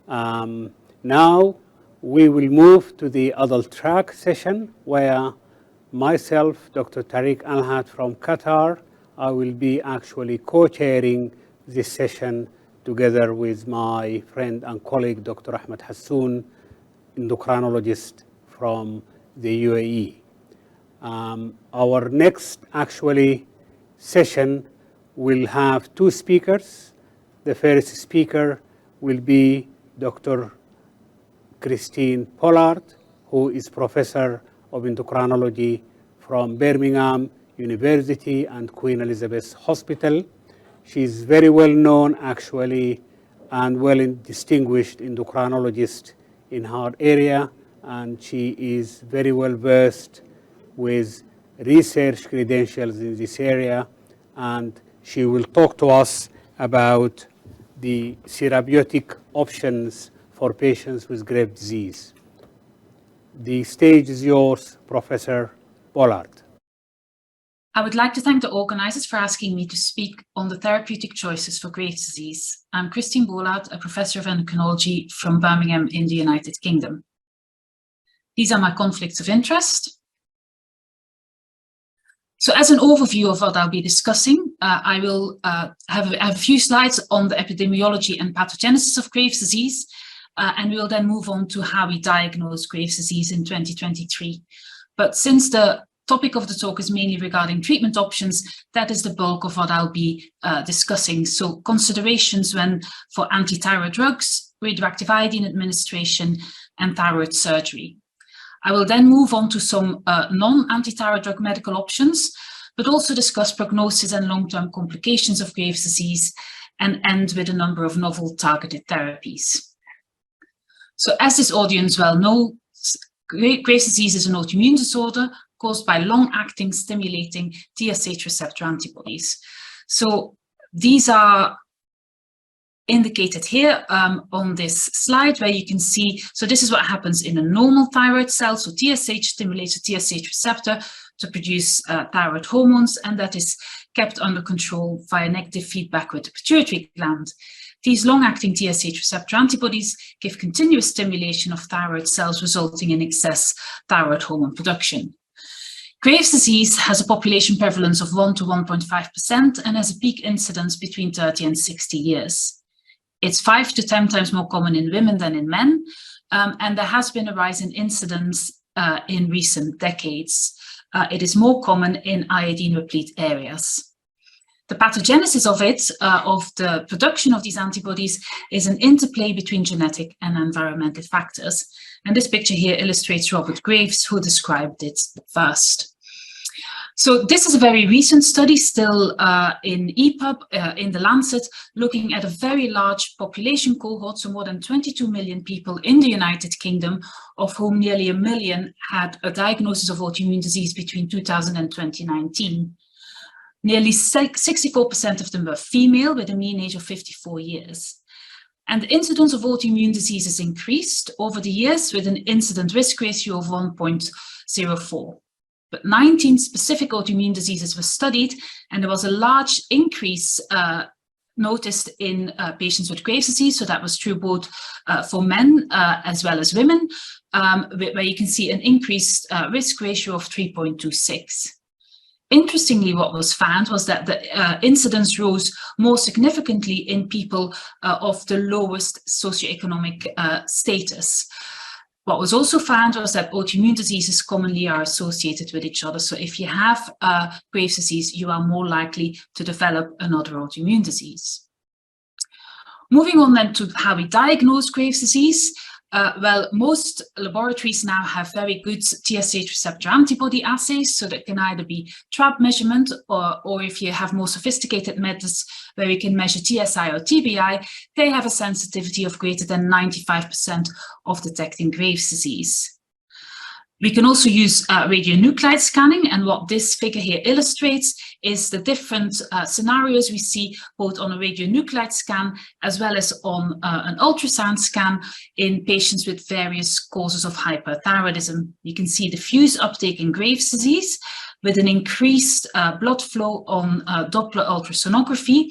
Now we will move to the adult track session where myself, Dr. Tariq Alhat from Qatar, I will be actually co-chairing this session together with my friend and colleague, Dr. Ahmed Hassoun, endocrinologist from the UAE. Our next actually session will have two speakers. The first speaker will be Dr. Christine Pollard, who is professor of endocrinology from Birmingham University and Queen Elizabeth Hospital. She's very well known actually and well distinguished endocrinologist in her area, and she is very well versed with research credentials in this area, and she will talk to us about the therapeutic options for patients with Graves' disease. The stage is yours, Professor Pollard. I would like to thank the organizers for asking me to speak on the therapeutic choices for Graves' disease. I'm Christine Pollard, a professor of endocrinology from Birmingham in the United Kingdom. These are my conflicts of interest. So as an overview of what I'll be discussing, I will have a few slides on the epidemiology and pathogenesis of Graves' disease, and we will then move on to how we diagnose Graves' disease in 2023. But since the topic of the talk is mainly regarding treatment options, that is the bulk of what I'll be discussing. So considerations for anti-thyroid drugs, radioactive iodine administration, and thyroid surgery. I will then move on to some non-anti-thyroid drug medical options, but also discuss prognosis and long-term complications of Graves' disease, and end with a number of novel targeted therapies. So as this audience well knows, Graves' disease is an autoimmune disorder caused by long-acting stimulating TSH receptor antibodies. So these are indicated here on this slide, where you can see, so this is what happens in a normal thyroid cell. So TSH stimulates a TSH receptor to produce thyroid hormones, and that is kept under control via negative feedback with the pituitary gland. These long-acting TSH receptor antibodies give continuous stimulation of thyroid cells, resulting in excess thyroid hormone production. Graves' disease has a population prevalence of 1 to 1.5% and has a peak incidence between 30 and 60 years. It's 5 to 10 times more common in women than in men, and there has been a rise in incidence in recent decades. It is more common in iodine-replete areas. The pathogenesis of it, of the production of these antibodies, is an interplay between genetic and environmental factors. And this picture here illustrates Robert Graves, who described it first. So this is a very recent study, still in EPUB, in The Lancet, looking at a very large population cohort, so more than 22 million people in the United Kingdom, of whom nearly 1 million had a diagnosis of autoimmune disease between 2000 and 2019. Nearly 64% of them were female, with a mean age of 54 years. And the incidence of autoimmune diseases increased over the years, with an incident risk ratio of 1.04. But 19 specific autoimmune diseases were studied, and there was a large increase noticed in patients with Graves' disease. So that was true both for men as well as women, where you can see an increased risk ratio of 3.26. Interestingly, what was found was that the incidence rose more significantly in people of the lowest socioeconomic status. What was also found was that autoimmune diseases commonly are associated with each other. So if you have Graves' disease, you are more likely to develop another autoimmune disease. Moving on then to how we diagnose Graves' disease. Well, most laboratories now have very good TSH receptor antibody assays, so that can either be TRAb measurement, or if you have more sophisticated methods where we can measure TSI or TBI, they have a sensitivity of greater than 95% of detecting Graves' disease. We can also use radionuclide scanning, and what this figure here illustrates is the different scenarios we see both on a radionuclide scan as well as on an ultrasound scan in patients with various causes of hyperthyroidism. You can see diffuse uptake in Graves' disease with an increased blood flow on Doppler ultrasonography,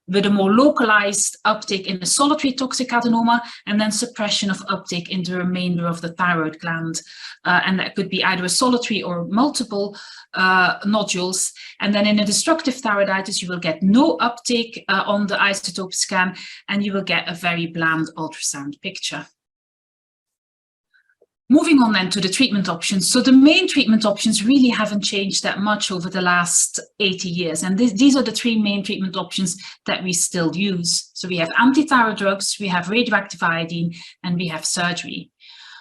with a more localized uptake in the solitary toxic adenoma, and then suppression of uptake in the remainder of the thyroid gland. And that could be either a solitary or multiple nodules. And then in a destructive thyroiditis, you will get no uptake on the isotope scan, and you will get a very bland ultrasound picture. Moving on then to the treatment options. So the main treatment options really haven't changed that much over the last 80 years. And these are the three main treatment options that we still use. So we have anti-thyroid drugs, we have radioactive iodine, and we have surgery.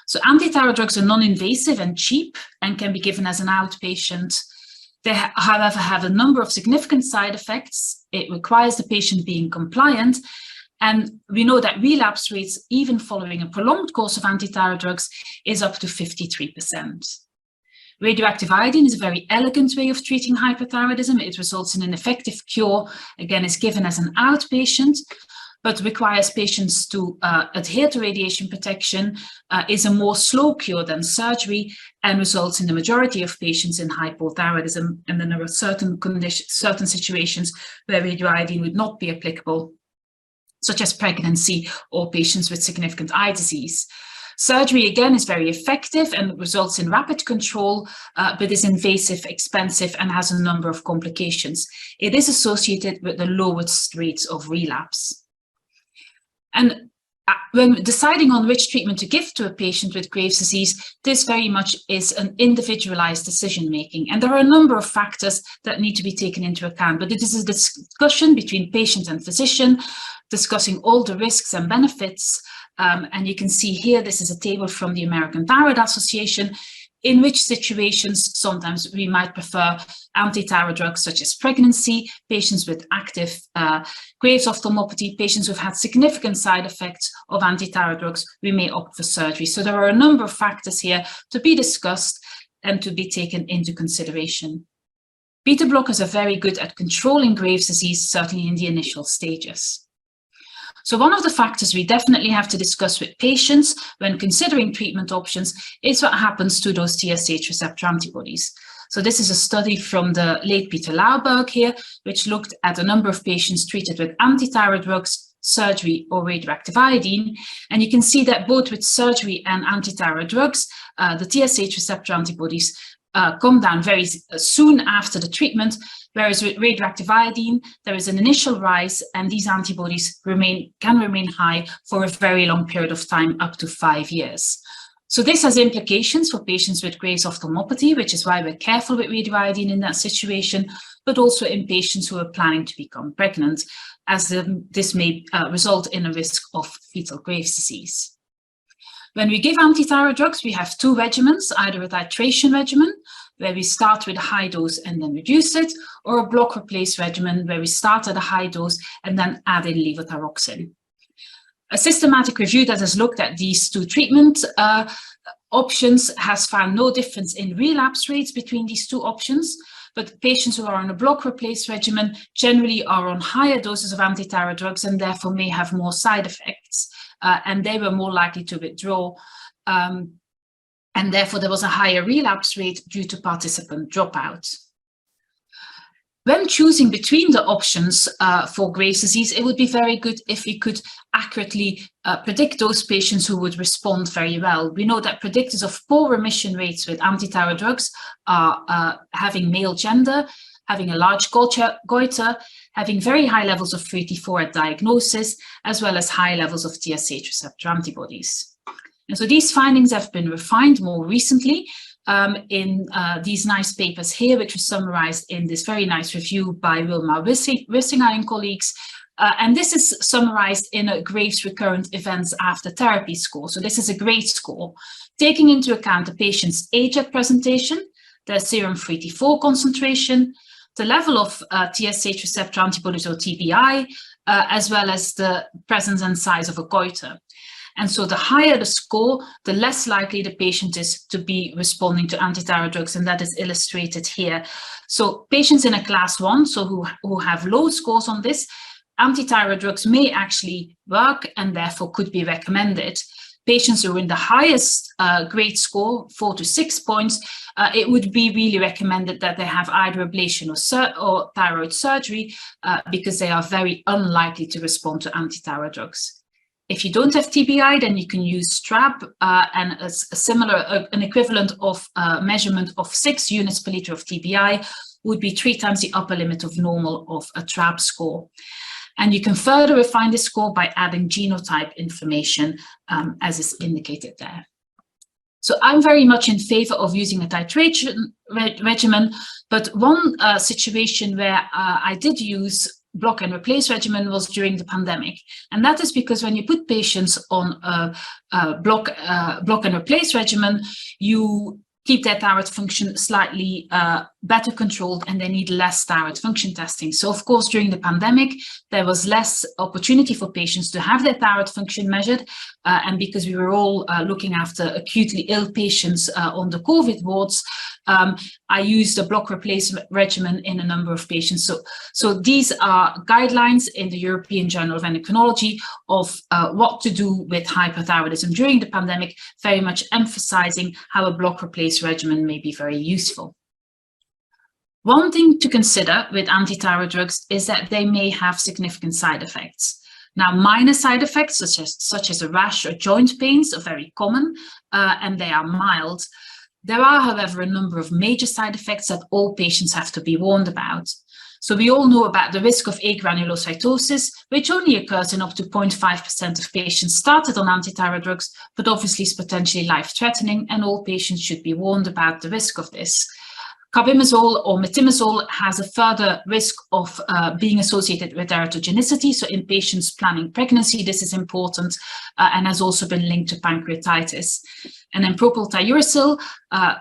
So anti-thyroid drugs are non-invasive and cheap and can be given as an outpatient. They, however, have a number of significant side effects. It requires the patient being compliant. And we know that relapse rates, even following a prolonged course of anti-thyroid drugs, is up to 53%. Radioactive iodine is a very elegant way of treating hyperthyroidism. It results in an effective cure, again, is given as an outpatient, but requires patients to adhere to radiation protection, is a more slow cure than surgery, and results in the majority of patients in hypothyroidism. And then there are certain situations where radioiodine would not be applicable, such as pregnancy or patients with significant eye disease. Surgery, again, is very effective and results in rapid control, but is invasive, expensive, and has a number of complications. It is associated with the lowest rates of relapse. And when deciding on which treatment to give to a patient with Graves' disease, this very much is an individualized decision-making. And there are a number of factors that need to be taken into account, but it is a discussion between patient and physician, discussing all the risks and benefits. And you can see here, this is a table from the American Thyroid Association, in which situations sometimes we might prefer anti-thyroid drugs such as pregnancy, patients with active Graves' ophthalmopathy, patients who've had significant side effects of anti-thyroid drugs, we may opt for surgery. So there are a number of factors here to be discussed and to be taken into consideration. Beta blockers are very good at controlling Graves' disease, certainly in the initial stages. So one of the factors we definitely have to discuss with patients when considering treatment options is what happens to those TSH receptor antibodies. So this is a study from the late Peter Lauberg here, which looked at a number of patients treated with anti-thyroid drugs, surgery, or radioactive iodine. And you can see that both with surgery and anti-thyroid drugs, the TSH receptor antibodies come down very soon after the treatment, whereas with radioactive iodine, there is an initial rise, and these antibodies can remain high for a very long period of time, up to 5 years. So this has implications for patients with Graves' ophthalmopathy, which is why we're careful with radioiodine in that situation, but also in patients who are planning to become pregnant, as this may result in a risk of fetal Graves' disease. When we give anti-thyroid drugs, we have two regimens, either a titration regimen, where we start with a high dose and then reduce it, or a block replace regimen, where we start at a high dose and then add in levothyroxine. A systematic review that has looked at these two treatment options has found no difference in relapse rates between these two options, but patients who are on a block replace regimen generally are on higher doses of anti-thyroid drugs and therefore may have more side effects. And they were more likely to withdraw, and therefore there was a higher relapse rate due to participant dropout. When choosing between the options for Graves' disease, it would be very good if we could accurately predict those patients who would respond very well. We know that predictors of poor remission rates with anti-thyroid drugs are having male gender, having a large goiter, having very high levels of 3T4 at diagnosis, as well as high levels of TSH receptor antibodies. And so these findings have been refined more recently in these nice papers here, which was summarized in this very nice review by Wilma Wissinger and colleagues. And this is summarized in a Graves recurrent events after therapy score. So this is a grade score, taking into account the patient's age at presentation, their serum 3T4 concentration, the level of TSH receptor antibodies or TBI, as well as the presence and size of a goiter. And so the higher the score, the less likely the patient is to be responding to anti-thyroid drugs, and that is illustrated here. So patients in a class 1, so who have low scores on this, anti-thyroid drugs may actually work and therefore could be recommended. patients who are in the highest grade score, 4 to 6 points, it would be really recommended that they have either ablation or thyroid surgery because they are very unlikely to respond to anti-thyroid drugs. If you don't have TBI, then you can use STRAB and an equivalent of measurement of 6 units per liter of TBI would be 3 times the upper limit of normal of a TRAB score. And you can further refine this score by adding genotype information as is indicated there. So I'm very much in favor of using a titration regimen, but one situation where I did use block and replace regimen was during the pandemic. And that is because when you put patients on a block and replace regimen, you keep their thyroid function slightly better controlled and they need less thyroid function testing. So of course, during the pandemic, there was less opportunity for patients to have their thyroid function measured. And because we were all looking after acutely ill patients on the COVID wards, I used a block replace regimen in a number of patients. So these are guidelines in the European Journal of Endocrinology of what to do with hyperthyroidism during the pandemic, very much emphasizing how a block replace regimen may be very useful. One thing to consider with anti-thyroid drugs is that they may have significant side effects. Now, minor side effects such as a rash or joint pains are very common and they are mild. There are, however, a number of major side effects that all patients have to be warned about. So we all know about the risk of agranulocytosis, which only occurs in up to 0.5% of patients started on anti-thyroid drugs, but obviously is potentially life-threatening, and all patients should be warned about the risk of this. Carbimazole or metimazole has a further risk of being associated with teratogenicity. So in patients planning pregnancy, this is important and has also been linked to pancreatitis. And then propylthiouracil,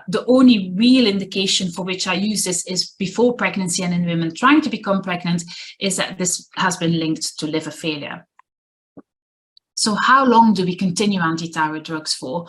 the only real indication for which I use this is before pregnancy and in women trying to become pregnant, is that this has been linked to liver failure. So how long do we continue anti-thyroid drugs for?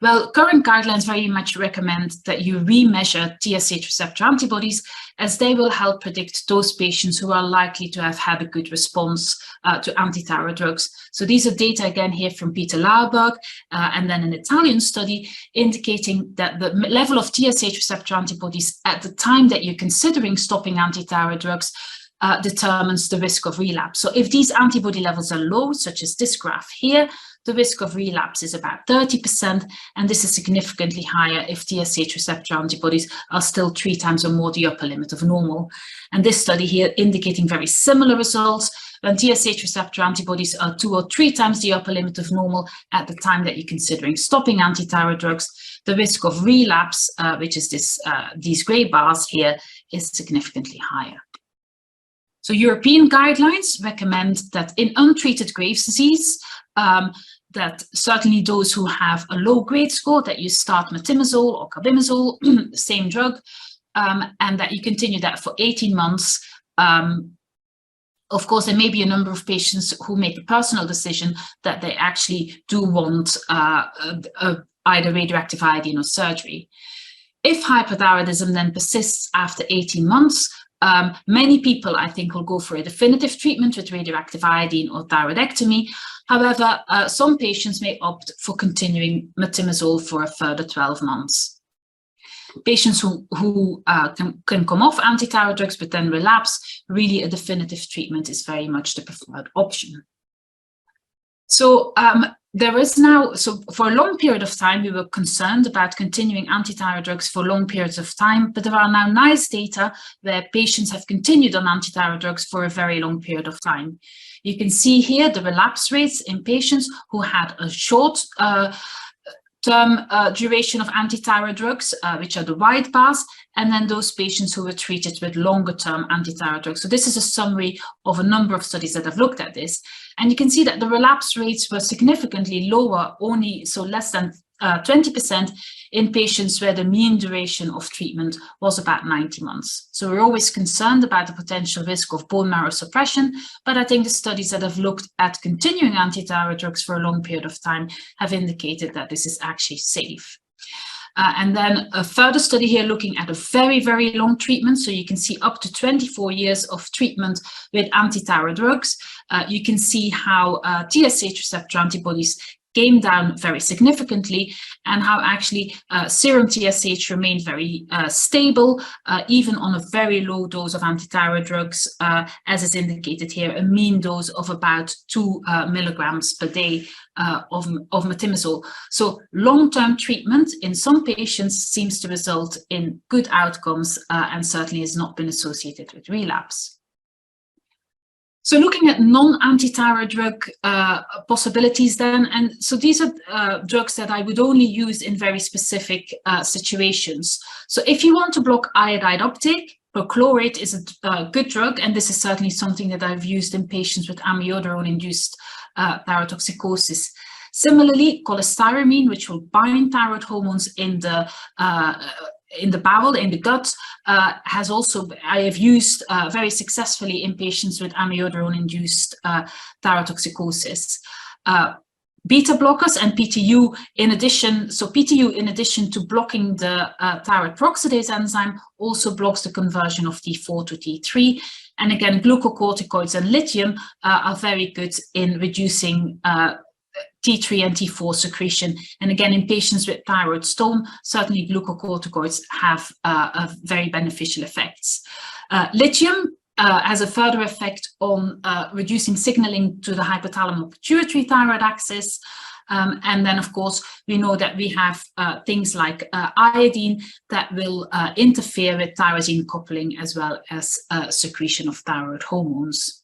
Well, current guidelines very much recommend that you remeasure TSH receptor antibodies, as they will help predict those patients who are likely to have had a good response to anti-thyroid drugs. So these are data again here from Peter Lauerberg and then an Italian study indicating that the level of TSH receptor antibodies at the time that you're considering stopping anti-thyroid drugs determines the risk of relapse. So if these antibody levels are low, such as this graph here, the risk of relapse is about 30%, and this is significantly higher if TSH receptor antibodies are still 3 times or more the upper limit of normal. And this study here indicating very similar results. When TSH receptor antibodies are 2 or 3 times the upper limit of normal at the time that you're considering stopping anti-thyroid drugs, the risk of relapse, which is these gray bars here, is significantly higher. So European guidelines recommend that in untreated Graves' disease, that certainly those who have a low grade score, that you start metimazole or carbimazole, the same drug, and that you continue that for 18 months. Of course, there may be a number of patients who make a personal decision that they actually do want either radioactive iodine or surgery. If hyperthyroidism then persists after 18 months, many people, I think, will go for a definitive treatment with radioactive iodine or thyroidectomy. However, some patients may opt for continuing metimazole for a further 12 months. Patients who can come off anti-thyroid drugs but then relapse, really a definitive treatment is very much the preferred option. So there is now, so for a long period of time, we were concerned about continuing anti-thyroid drugs for long periods of time, but there are now nice data where patients have continued on anti-thyroid drugs for a very long period of time. You can see here the relapse rates in patients who had a short term duration of anti-thyroid drugs, which are the white bars, and then those patients who were treated with longer-term anti-thyroid drugs. So this is a summary of a number of studies that have looked at this. And you can see that the relapse rates were significantly lower, only so less than 20% in patients where the mean duration of treatment was about 90 months. So we're always concerned about the potential risk of bone marrow suppression, but I think the studies that have looked at continuing anti-thyroid drugs for a long period of time have indicated that this is actually safe. And then a further study here looking at a very, very long treatment. So you can see up to 24 years of treatment with anti-thyroid drugs. You can see how TSH receptor antibodies came down very significantly, and how actually serum TSH remained very stable, even on a very low dose of anti-thyroid drugs, as is indicated here, a mean dose of about 2 milligrams per day of metimazole. So long-term treatment in some patients seems to result in good outcomes and certainly has not been associated with relapse. So looking at non-anti-thyroid drug possibilities then, and so these are drugs that I would only use in very specific situations. So if you want to block iodide uptake, perchlorate is a good drug, and this is certainly something that I've used in patients with amiodarone-induced thyrotoxicosis. Similarly, cholestyramine, which will bind thyroid hormones in the bowel, in the gut, I have used very successfully in patients with amiodarone-induced thyrotoxicosis. Beta blockers and PTU in addition, so PTU in addition to blocking the thyroid peroxidase enzyme also blocks the conversion of T4 to T3. And again, glucocorticoids and lithium are very good in reducing T3 and T4 secretion. And again, in patients with thyroid stone, certainly glucocorticoids have very beneficial effects. Lithium has a further effect on reducing signaling to the hypothalamo-pituitary thyroid axis. And then, of course, we know that we have things like iodine that will interfere with tyrosine coupling as well as secretion of thyroid hormones.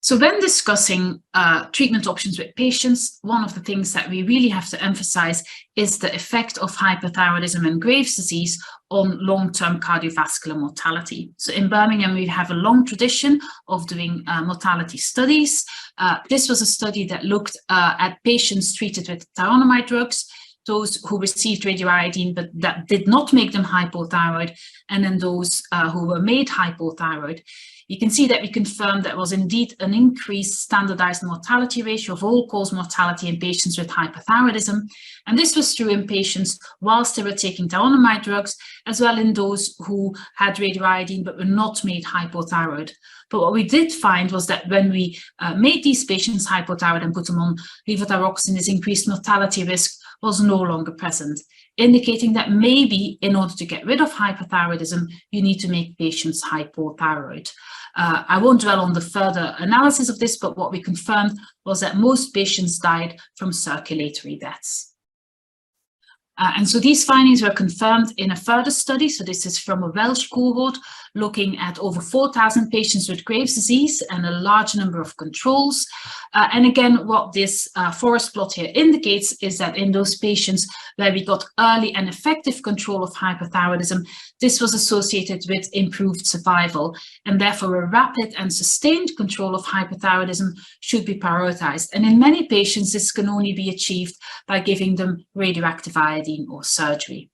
So when discussing treatment options with patients, one of the things that we really have to emphasize is the effect of hyperthyroidism and Graves' disease on long-term cardiovascular mortality. So in Birmingham, we have a long tradition of doing mortality studies. This was a study that looked at patients treated with tyronomide drugs, those who received radioiodine but that did not make them hypothyroid, and then those who were made hypothyroid. You can see that we confirmed that was indeed an increased standardized mortality ratio of all-cause mortality in patients with hyperthyroidism. And this was true in patients whilst they were taking tyronomide drugs, as well in those who had radioiodine but were not made hypothyroid. But what we did find was that when we made these patients hypothyroid and put them on levothyroxine, this increased mortality risk was no longer present, indicating that maybe in order to get rid of hyperthyroidism, you need to make patients hypothyroid. I won't dwell on the further analysis of this, but what we confirmed was that most patients died from circulatory deaths. And so these findings were confirmed in a further study. So this is from a Welsh cohort looking at over 4,000 patients with Graves' disease and a large number of controls. And again, what this forest plot here indicates is that in those patients where we got early and effective control of hyperthyroidism, this was associated with improved survival, and therefore a rapid and sustained control of hyperthyroidism should be prioritized. And in many patients, this can only be achieved by giving them radioactive iodine or surgery.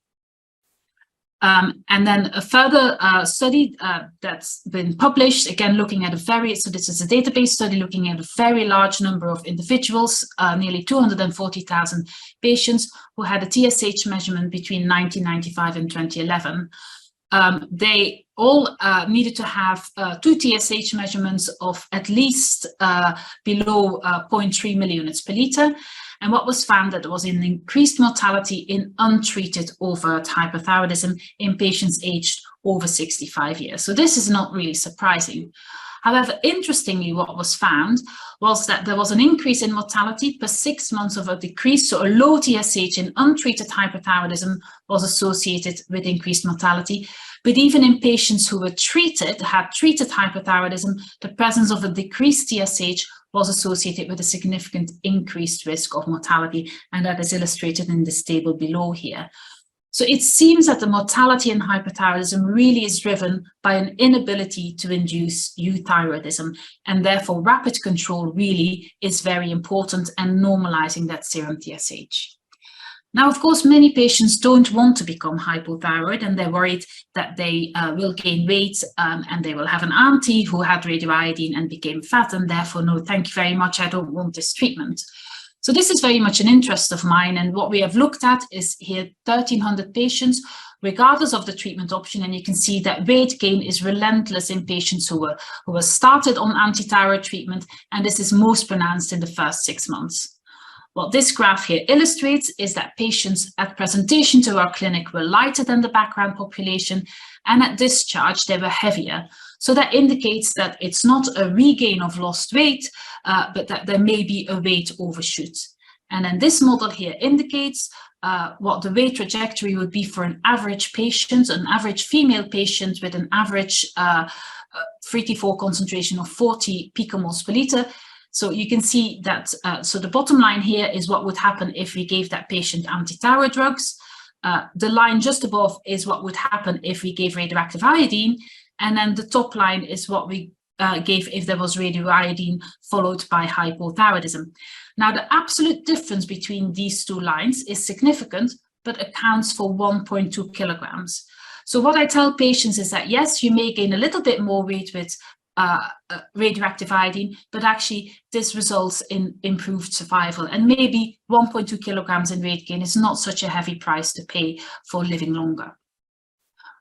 And then a further study that's been published, again, looking at so this is a database study looking at a very large number of individuals, nearly 240,000 patients who had a TSH measurement between 1995 and 2011. They all needed to have 2 TSH measurements of at least below 0.3 milliunits per liter. And what was found that there was an increased mortality in untreated overt hyperthyroidism in patients aged over 65 years. So this is not really surprising. However, interestingly, what was found was that there was an increase in mortality per 6 months of a decrease. So a low TSH in untreated hyperthyroidism was associated with increased mortality. But even in patients who were had treated hyperthyroidism, the presence of a decreased TSH was associated with a significant increased risk of mortality, and that is illustrated in this table below here. So it seems that the mortality in hyperthyroidism really is driven by an inability to induce euthyroidism, and therefore rapid control really is very important and normalizing that serum TSH. Now, of course, many patients don't want to become hypothyroid, and they're worried that they will gain weight and they will have an auntie who had radioiodine and became fat, and therefore, no, thank you very much, I don't want this treatment. So this is very much an interest of mine, and what we have looked at is here 1,300 patients regardless of the treatment option. And you can see that weight gain is relentless in patients who were started on anti-thyroid treatment, and this is most pronounced in the first 6 months. What this graph here illustrates is that patients at presentation to our clinic were lighter than the background population, and at discharge they were heavier. So that indicates that it's not a regain of lost weight, but that there may be a weight overshoot. And then this model here indicates what the weight trajectory would be for an average patient, an average female patient with an average free T4 concentration of 40 picomoles per liter. So you can see that, so the bottom line here is what would happen if we gave that patient anti-thyroid drugs. The line just above is what would happen if we gave radioactive iodine. And then the top line is what we gave if there was radioiodine followed by hypothyroidism. Now, the absolute difference between these two lines is significant, but accounts for 1.2 kilograms. So what I tell patients is that, yes, you may gain a little bit more weight with radioactive iodine, but actually this results in improved survival. And maybe 1.2 kilograms in weight gain is not such a heavy price to pay for living longer.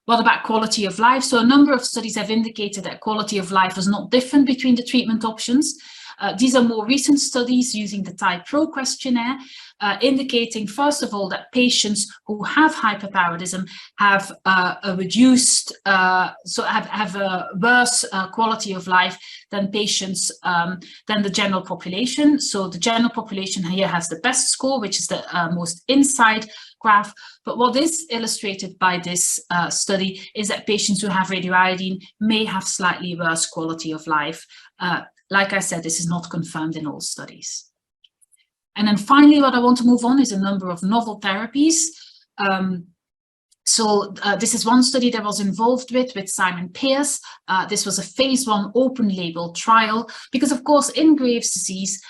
What about quality of life? So a number of studies have indicated that quality of life is not different between the treatment options. These are more recent studies using the TIPRO questionnaire, indicating, first of all, that patients who have hyperthyroidism have a reduced, have a worse quality of life than patients, than the general population. So the general population here has the best score, which is the most inside graph. But what is illustrated by this study is that patients who have radioiodine may have slightly worse quality of life. Like I said, this is not confirmed in all studies. And then finally, what I want to move on is a number of novel therapies. This is one study that I was involved with Simon Pearce. This was a phase 1 open label trial, because of course in Graves' disease,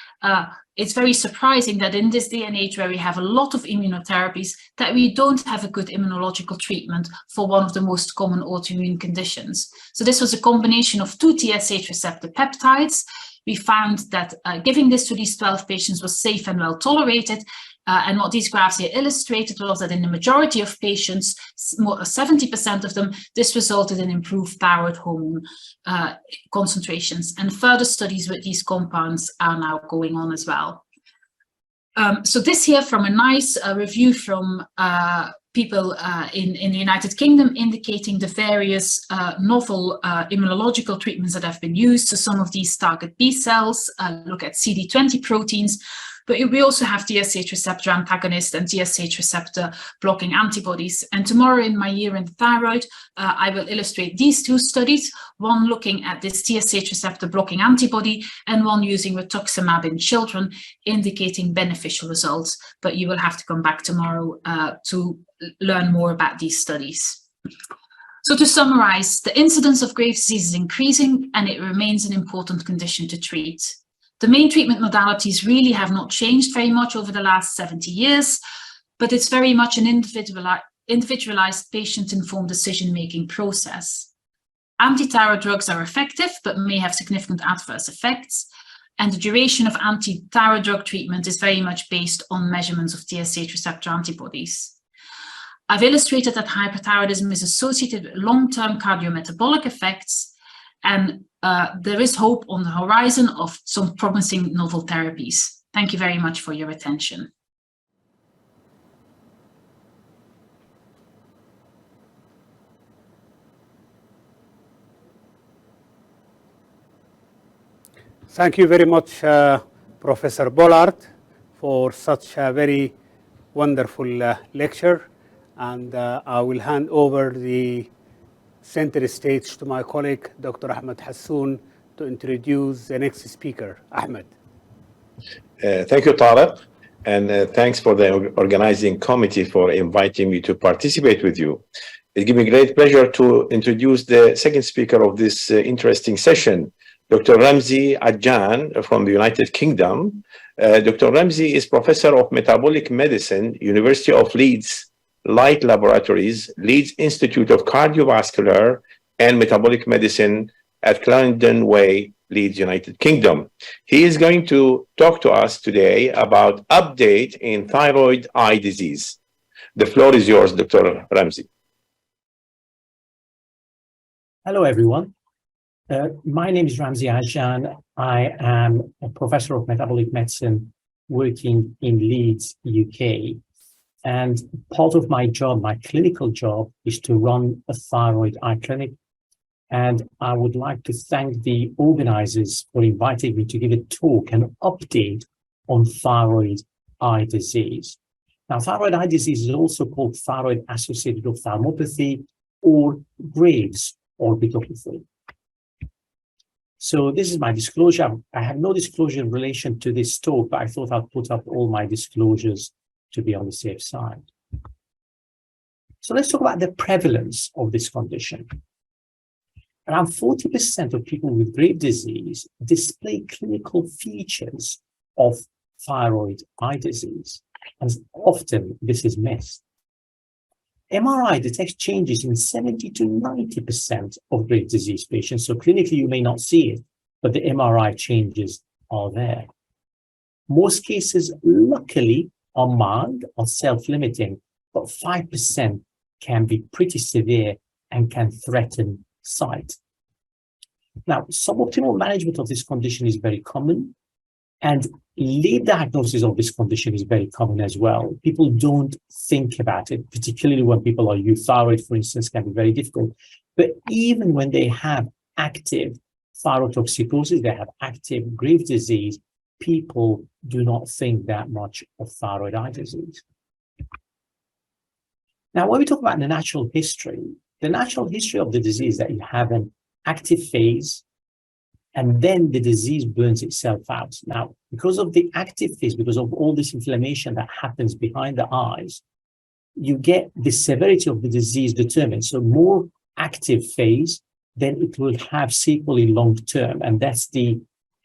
it's very surprising that in this day and age where we have a lot of immunotherapies, that we don't have a good immunological treatment for one of the most common autoimmune conditions. So this was a combination of 2 TSH receptor peptides. We found that giving this to these 12 patients was safe and well tolerated. And what these graphs here illustrated was that in the majority of patients, 70% of them, this resulted in improved thyroid hormone concentrations. And further studies with these compounds are now going on as well. So this here from a nice review from people in the United Kingdom, indicating the various novel immunological treatments that have been used. So some of these target B cells, look at CD20 proteins, but we also have TSH receptor antagonist and TSH receptor blocking antibodies. And tomorrow in my year in the thyroid, I will illustrate these 2 studies, one looking at this TSH receptor blocking antibody and one using rituximab in children, indicating beneficial results. But you will have to come back tomorrow to learn more about these studies. So to summarize, the incidence of Graves' disease is increasing and it remains an important condition to treat. The main treatment modalities really have not changed very much over the last 70 years, but it's very much an individualized patient-informed decision-making process. Anti-thyroid drugs are effective, but may have significant adverse effects. And the duration of anti-thyroid drug treatment is very much based on measurements of TSH receptor antibodies. I've illustrated that hyperthyroidism is associated with long-term cardiometabolic effects, and there is hope on the horizon of some promising novel therapies. Thank you very much for your attention. Thank you very much, Professor Bollard, for such a very wonderful lecture. And I will hand over the center stage to my colleague, Dr. Ahmed Hassoun, to introduce the next speaker, Ahmed. Thank you, Tariq, and thanks for the organizing committee for inviting me to participate with you. It gives me great pleasure to introduce the second speaker of this interesting session, Dr. Ramzi Ajjan from the United Kingdom. Dr. Ramzi is Professor of Metabolic Medicine, University of Leeds, Light Laboratories, Leeds Institute of Cardiovascular and Metabolic Medicine at Clarendon Way, Leeds, United Kingdom. He is going to talk to us today about update in thyroid eye disease. The floor is yours, Dr. Ramzi. Hello, everyone. My name is Ramzi Ajan. I am a professor of metabolic medicine working in Leeds, UK. And part of my job, my clinical job, is to run a thyroid eye clinic. And I would like to thank the organizers for inviting me to give a talk, an update on thyroid eye disease. Now, thyroid eye disease is also called thyroid-associated ophthalmopathy or Graves' orbitopathy. So this is my disclosure. I have no disclosure in relation to this talk, but I thought I'd put up all my disclosures to be on the safe side. So let's talk about the prevalence of this condition. Around 40% of people with Graves' disease display clinical features of thyroid eye disease, and often this is missed. MRI detects changes in 70 to 90% of Graves' disease patients, so clinically you may not see it, but the MRI changes are there. Most cases, luckily, are mild or self-limiting, but 5% can be pretty severe and can threaten sight. Now, suboptimal management of this condition is very common, and late diagnosis of this condition is very common as well. People don't think about it, particularly when people are euthyroid, for instance, can be very difficult. But even when they have active thyrotoxicosis, they have active Graves' disease, people do not think that much of thyroid eye disease. Now, when we talk about the natural history of the disease is that you have an active phase, and then the disease burns itself out. Now, because of the active phase, because of all this inflammation that happens behind the eyes, you get the severity of the disease determined. So more active phase, then it will have sequelae long term, and that's the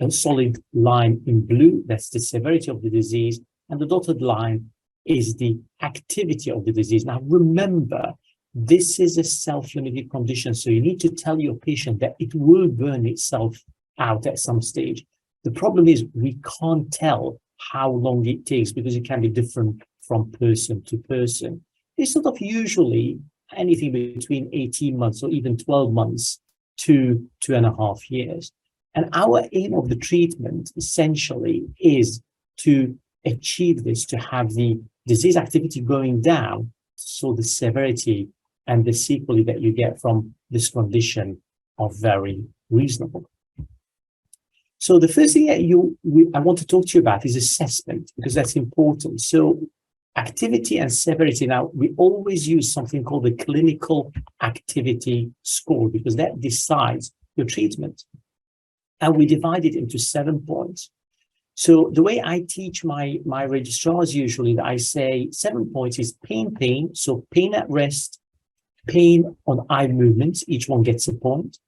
solid line in blue, that's the severity of the disease, and the dotted line is the activity of the disease. Now, remember, this is a self-limited condition, so you need to tell your patient that it will burn itself out at some stage. The problem is we can't tell how long it takes because it can be different from person to person. It's sort of usually anything between 18 months or even 12 months to 2.5 years. And our aim of the treatment essentially is to achieve this, to have the disease activity going down, so the severity and the sequelae that you get from this condition are very reasonable. So the first thing that I want to talk to you about is assessment, because that's important. So activity and severity. Now, we always use something called the clinical activity score because that decides your treatment. And we divide it into 7 points. So the way I teach my registrars usually, that I say 7 points is pain, so pain at rest, pain on eye movements, each one gets a point.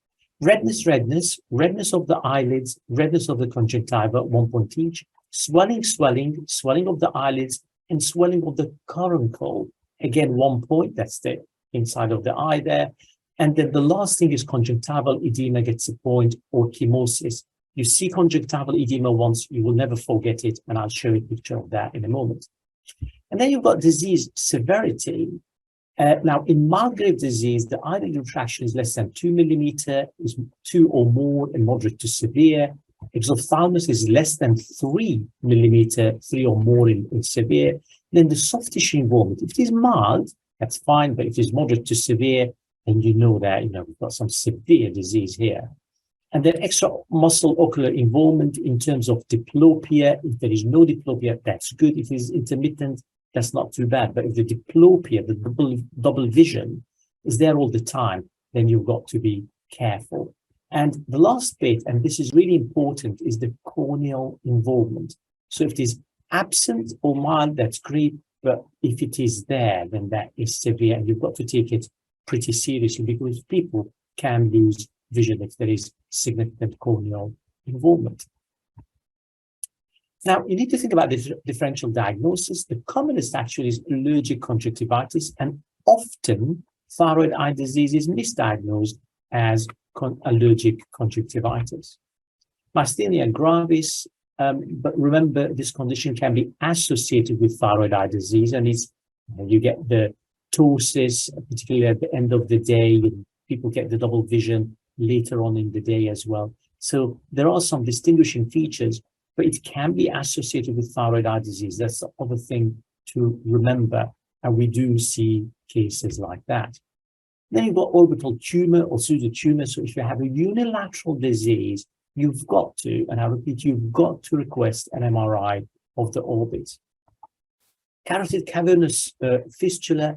Redness of the eyelids, redness of the conjunctiva, 1 point each. Swelling of the eyelids, and swelling of the caruncle, again 1 point, that's the inside of the eye there. And then the last thing is conjunctival edema gets a point, or chemosis. You see conjunctival edema once, you will never forget it, and I'll show you a picture of that in a moment. And then you've got disease severity. Now, in mild Graves' disease, the eyelid retraction is less than 2 millimeter, is 2 or more in moderate to severe. Exophthalmos is less than 3 millimeter, 3 or more in severe. Then the soft tissue involvement, if it is mild, that's fine, but if it's moderate to severe, then you know that we've got some severe disease here. And then extra muscle ocular involvement in terms of diplopia. If there is no diplopia, that's good. If it's intermittent, that's not too bad. But if the diplopia, the double vision, is there all the time, then you've got to be careful. And the last bit, and this is really important, is the corneal involvement. So if it is absent or mild, that's great. But if it is there, then that is severe. And you've got to take it pretty seriously because people can lose vision if there is significant corneal involvement. Now, you need to think about the differential diagnosis. The commonest actually is allergic conjunctivitis, and often thyroid eye disease is misdiagnosed as allergic conjunctivitis. Myasthenia gravis, but remember, this condition can be associated with thyroid eye disease, and you get the ptosis, particularly at the end of the day, people get the double vision later on in the day as well. So there are some distinguishing features, but it can be associated with thyroid eye disease. That's the other thing to remember. And we do see cases like that. Then you've got orbital tumor or pseudotumor. So if you have a unilateral disease, you've got to, and I repeat, you've got to request an MRI of the orbit. Carotid cavernous fistula,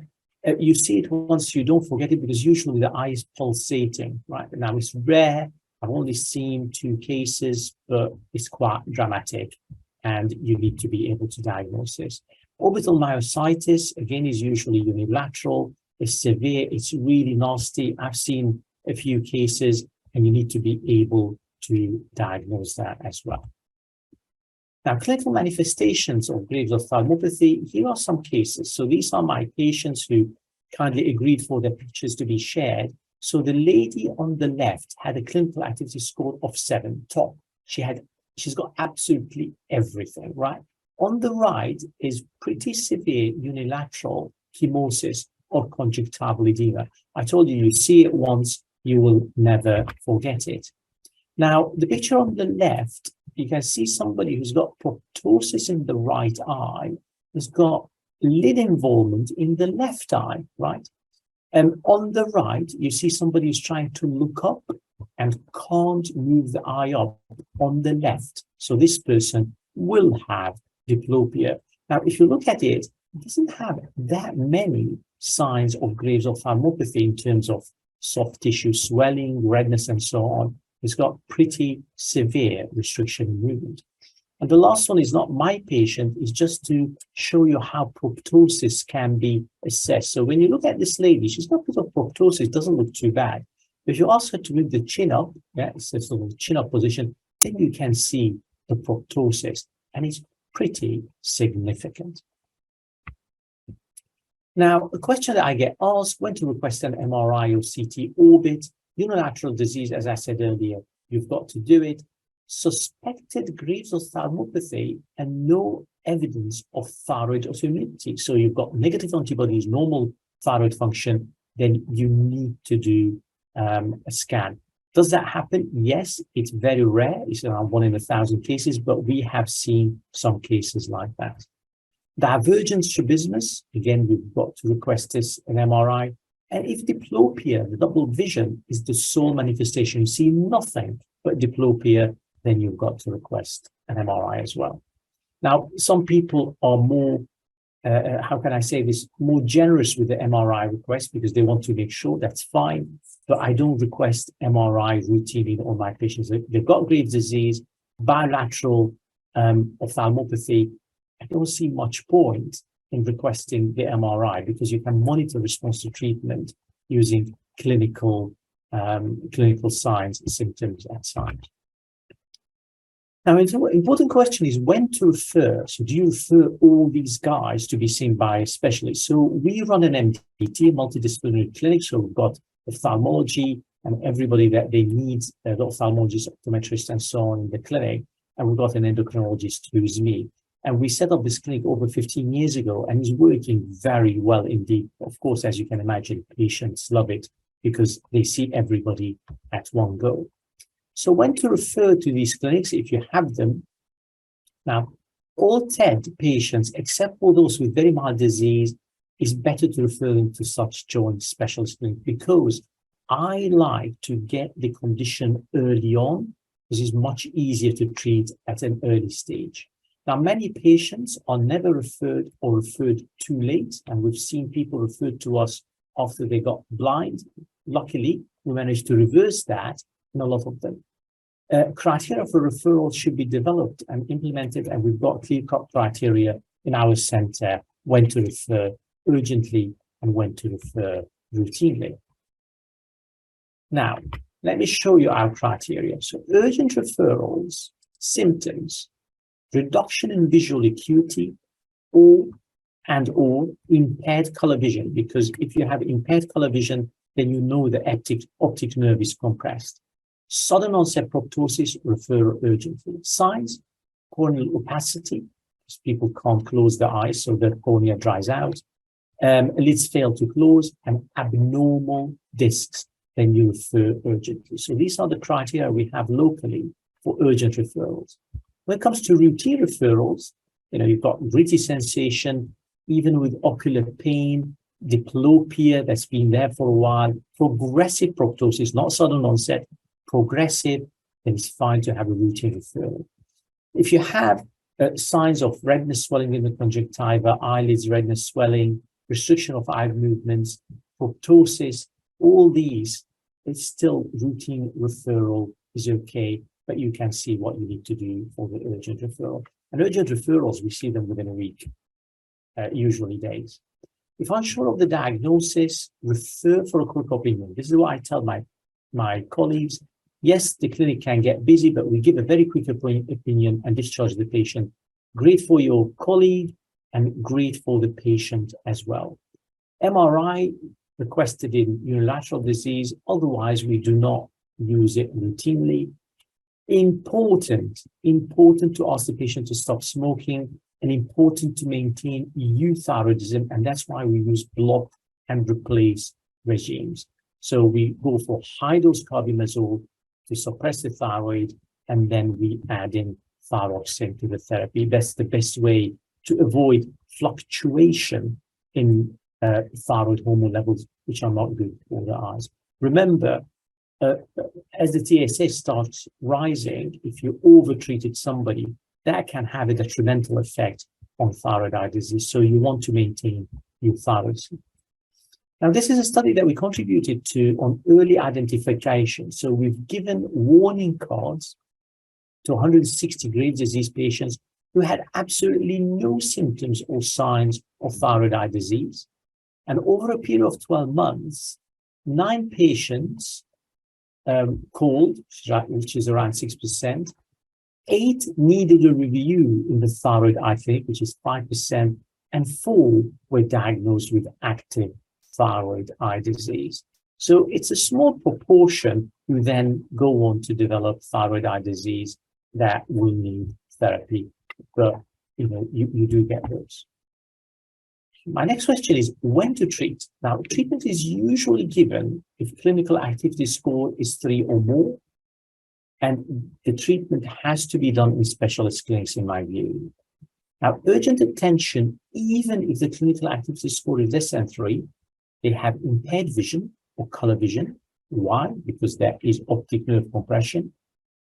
you see it once, you don't forget it, because usually the eye is pulsating, right? Now it's rare. I've only seen 2 cases, but it's quite dramatic, and you need to be able to diagnose this. Orbital myositis, again, is usually unilateral. It's severe. It's really nasty. I've seen a few cases, and you need to be able to diagnose that as well. Now, clinical manifestations of Graves' ophthalmopathy, here are some cases. So these are my patients who kindly agreed for their pictures to be shared. So the lady on the left had a clinical activity score of 7, top. She's got absolutely everything, right? On the right is pretty severe unilateral chemosis or conjunctival edema. I told you, you see it once, you will never forget it. Now, the picture on the left, you can see somebody who's got proptosis in the right eye, has got lid involvement in the left eye, right? And on the right, you see somebody who's trying to look up and can't move the eye up on the left. So this person will have diplopia. Now, if you look at it, it doesn't have that many signs of Graves' ophthalmopathy in terms of soft tissue swelling, redness, and so on. It's got pretty severe restriction in movement. And the last one is not my patient, it's just to show you how proptosis can be assessed. So when you look at this lady, she's got a bit of proptosis, it doesn't look too bad. If you ask her to move the chin up, it's a sort of chin up position, then you can see the proptosis, and it's pretty significant. Now, a question that I get asked, when to request an MRI or CT orbit, unilateral disease, as I said earlier, you've got to do it. Suspected Graves' ophthalmopathy and no evidence of thyroid autoimmunity. So you've got negative antibodies, normal thyroid function, then you need to do a scan. Does that happen? Yes, it's very rare. It's around 1 in 1,000 cases, but we have seen some cases like that. Divergent strabismus, again, we've got to request this an MRI. And if diplopia, the double vision, is the sole manifestation, you see nothing but diplopia, then you've got to request an MRI as well. Now, some people are more, how can I say this, more generous with the MRI request because they want to make sure, that's fine. But I don't request MRI routinely on my patients. They've got Graves' disease, bilateral ophthalmopathy. I don't see much point in requesting the MRI because you can monitor response to treatment using clinical signs, symptoms, and signs. Now, an important question is when to refer. So do you refer all these guys to be seen by a specialist? So we run an MDT, multidisciplinary clinic. So we've got ophthalmology and everybody that they need, the ophthalmologist, optometrist, and so on in the clinic. And we've got an endocrinologist who's me. And we set up this clinic over 15 years ago, and it's working very well indeed. Of course, as you can imagine, patients love it because they see everybody at one go. So when to refer to these clinics, if you have them. Now, all TED patients, except for those with very mild disease, is better to refer them to such joint specialist clinic because I like to get the condition early on because it's much easier to treat at an early stage. Now, many patients are never referred or referred too late, and we've seen people referred to us after they got blind. Luckily, we managed to reverse that in a lot of them. Criteria for referral should be developed and implemented, and we've got clear-cut criteria in our center when to refer urgently and when to refer routinely. Now, let me show you our criteria. So urgent referrals, symptoms, reduction in visual acuity, or impaired color vision, because if you have impaired color vision, then you know the optic nerve is compressed. Sudden onset proptosis, refer urgently. Signs, corneal opacity, because people can't close their eyes, so the cornea dries out. Lids fail to close, and abnormal discs. then you refer urgently. So these are the criteria we have locally for urgent referrals. When it comes to routine referrals, you've got gritty sensation, even with ocular pain, diplopia that's been there for a while, progressive proptosis, not sudden onset, progressive, then it's fine to have a routine referral. If you have signs of redness, swelling in the conjunctiva, eyelids, redness, swelling, restriction of eye movements, proptosis, all these, it's still routine referral is okay, but you can see what you need to do for the urgent referral. And urgent referrals, we see them within a week, usually days. If unsure of the diagnosis, refer for a quick opinion. This is what I tell my colleagues. Yes, the clinic can get busy, but we give a very quick opinion and discharge the patient. Great for your colleague and great for the patient as well. MRI requested in unilateral disease. Otherwise, we do not use it routinely. Important to ask the patient to stop smoking, and important to maintain euthyroidism, and that's why we use block and replace regimes. So we go for high-dose carbimazole to suppress the thyroid, and then we add in thyroxine to the therapy. That's the best way to avoid fluctuation in thyroid hormone levels, which are not good for the eyes. Remember, as the TSH starts rising, if you over-treated somebody, that can have a detrimental effect on thyroid eye disease. So you want to maintain your thyroidism. Now, this is a study that we contributed to on early identification. So we've given warning cards to 160 Graves' disease patients who had absolutely no symptoms or signs of thyroid eye disease. And over a period of 12 months, 9 patients called, which is around 6%. 8 needed a review in the thyroid eye clinic, which is 5%, and 4 were diagnosed with active thyroid eye disease. So it's a small proportion who then go on to develop thyroid eye disease that will need therapy. But you do get those. My next question is when to treat. Now, treatment is usually given if clinical activity score is 3 or more, and the treatment has to be done in specialist clinics, in my view. Now, urgent attention, even if the clinical activity score is less than 3, they have impaired vision or color vision. Why? Because there is optic nerve compression,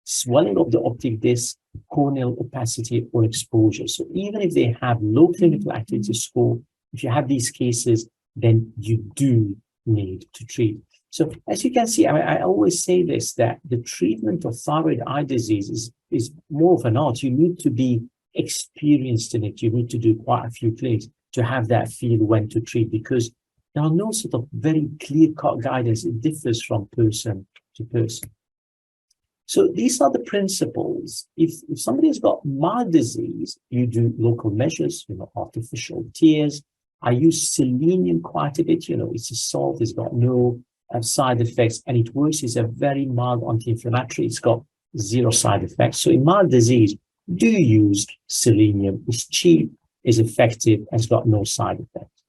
swelling of the optic disc, corneal opacity, or exposure. So even if they have low clinical activity score, if you have these cases, then you do need to treat. So as you can see, I always say this, that the treatment of thyroid eye disease is more of an art. You need to be experienced in it. You need to do quite a few clinics to have that feel when to treat, because there are no sort of very clear-cut guidance. It differs from person to person. So these are the principles. If somebody has got mild disease, you do local measures, artificial tears. I use selenium quite a bit. It's a salt, it's got no side effects, and it works. It's a very mild anti-inflammatory. It's got 0 side effects. So in mild disease, do use selenium. It's cheap, is effective, and it's got no side effects.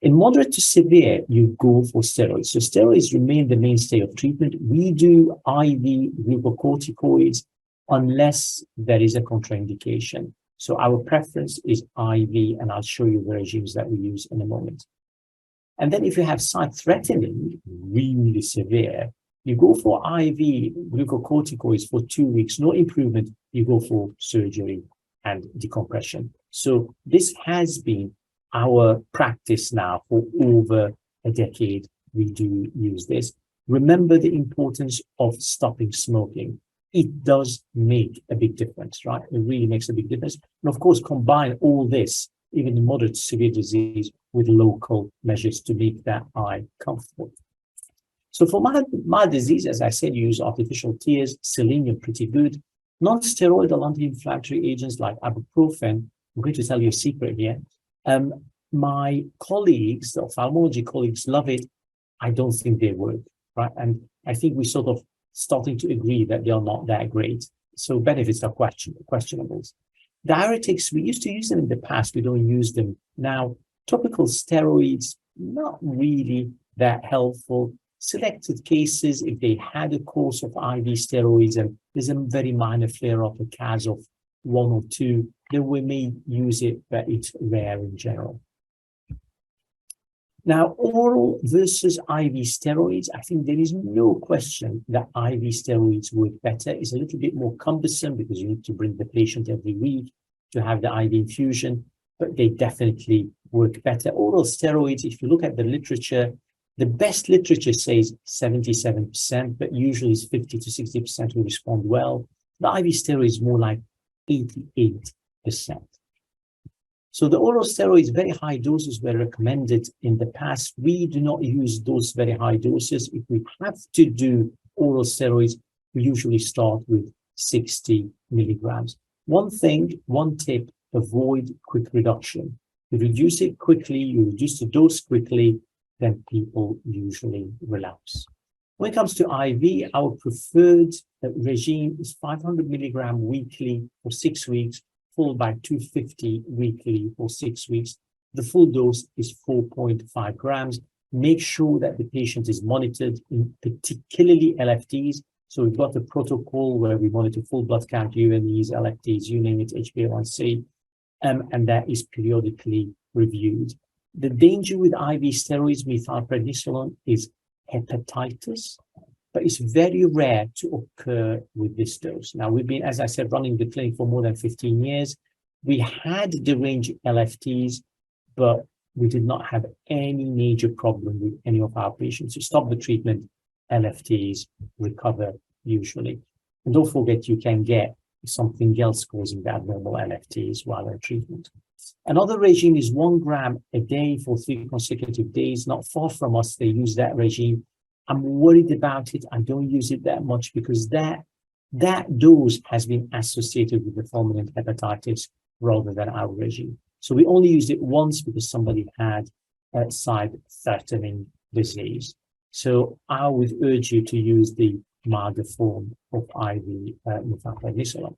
In moderate to severe, you go for steroids. So steroids remain the mainstay of treatment. We do IV glucocorticoids unless there is a contraindication. So our preference is IV, and I'll show you the regimes that we use in a moment. And then if you have sight-threatening, really severe, you go for IV glucocorticoids for 2 weeks, no improvement, you go for surgery and decompression. So this has been our practice now for over a decade. We do use this. Remember the importance of stopping smoking. It does make a big difference, right? It really makes a big difference. And of course, combine all this, even in moderate to severe disease, with local measures to make that eye comfortable. So for mild disease, as I said, you use artificial tears, selenium, pretty good. Non-steroidal anti-inflammatory agents like ibuprofen. I'm going to tell you a secret here. My colleagues, the ophthalmology colleagues, love it. I don't think they work, right? And I think we're sort of starting to agree that they are not that great. So benefits are questionable. Diuretics, we used to use them in the past. We don't use them now. Topical steroids, not really that helpful. selected cases, if they had a course of IV steroids and there's a very minor flare-up, a CAS of 1 or 2, then we may use it, but it's rare in general. Now, oral versus IV steroids, I think there is no question that IV steroids work better. It's a little bit more cumbersome because you need to bring the patient every week to have the IV infusion, but they definitely work better. Oral steroids, if you look at the literature, the best literature says 77%, but usually it's 50 to 60% who respond well. The IV steroid is more like 88%. So the oral steroids, very high doses were recommended in the past. We do not use those very high doses. If we have to do oral steroids, we usually start with 60 milligrams. One tip, avoid quick reduction. You reduce it quickly, you reduce the dose quickly, then people usually relapse. When it comes to IV, our preferred regime is 500 milligram weekly for 6 weeks, followed by 250 weekly for 6 weeks. The full dose is 4.5 grams. Make sure that the patient is monitored, particularly LFTs. So we've got a protocol where we monitor full blood count, UNEs, LFTs, you name it, HbA1c, and that is periodically reviewed. The danger with IV steroids, methylprednisolone, is hepatitis, but it's very rare to occur with this dose. Now, we've been, as I said, running the clinic for more than 15 years. We had deranged LFTs, but we did not have any major problem with any of our patients. You stop the treatment, LFTs recover usually. And don't forget, you can get something else causing the abnormal LFTs while on treatment. Another regime is 1 gram a day for 3 consecutive days. Not far from us, they use that regime. I'm worried about it. I don't use it that much because that dose has been associated with the fulminant hepatitis rather than our regime. So we only used it once because somebody had a side-threatening disease. So I would urge you to use the milder form of IV methylprednisolone.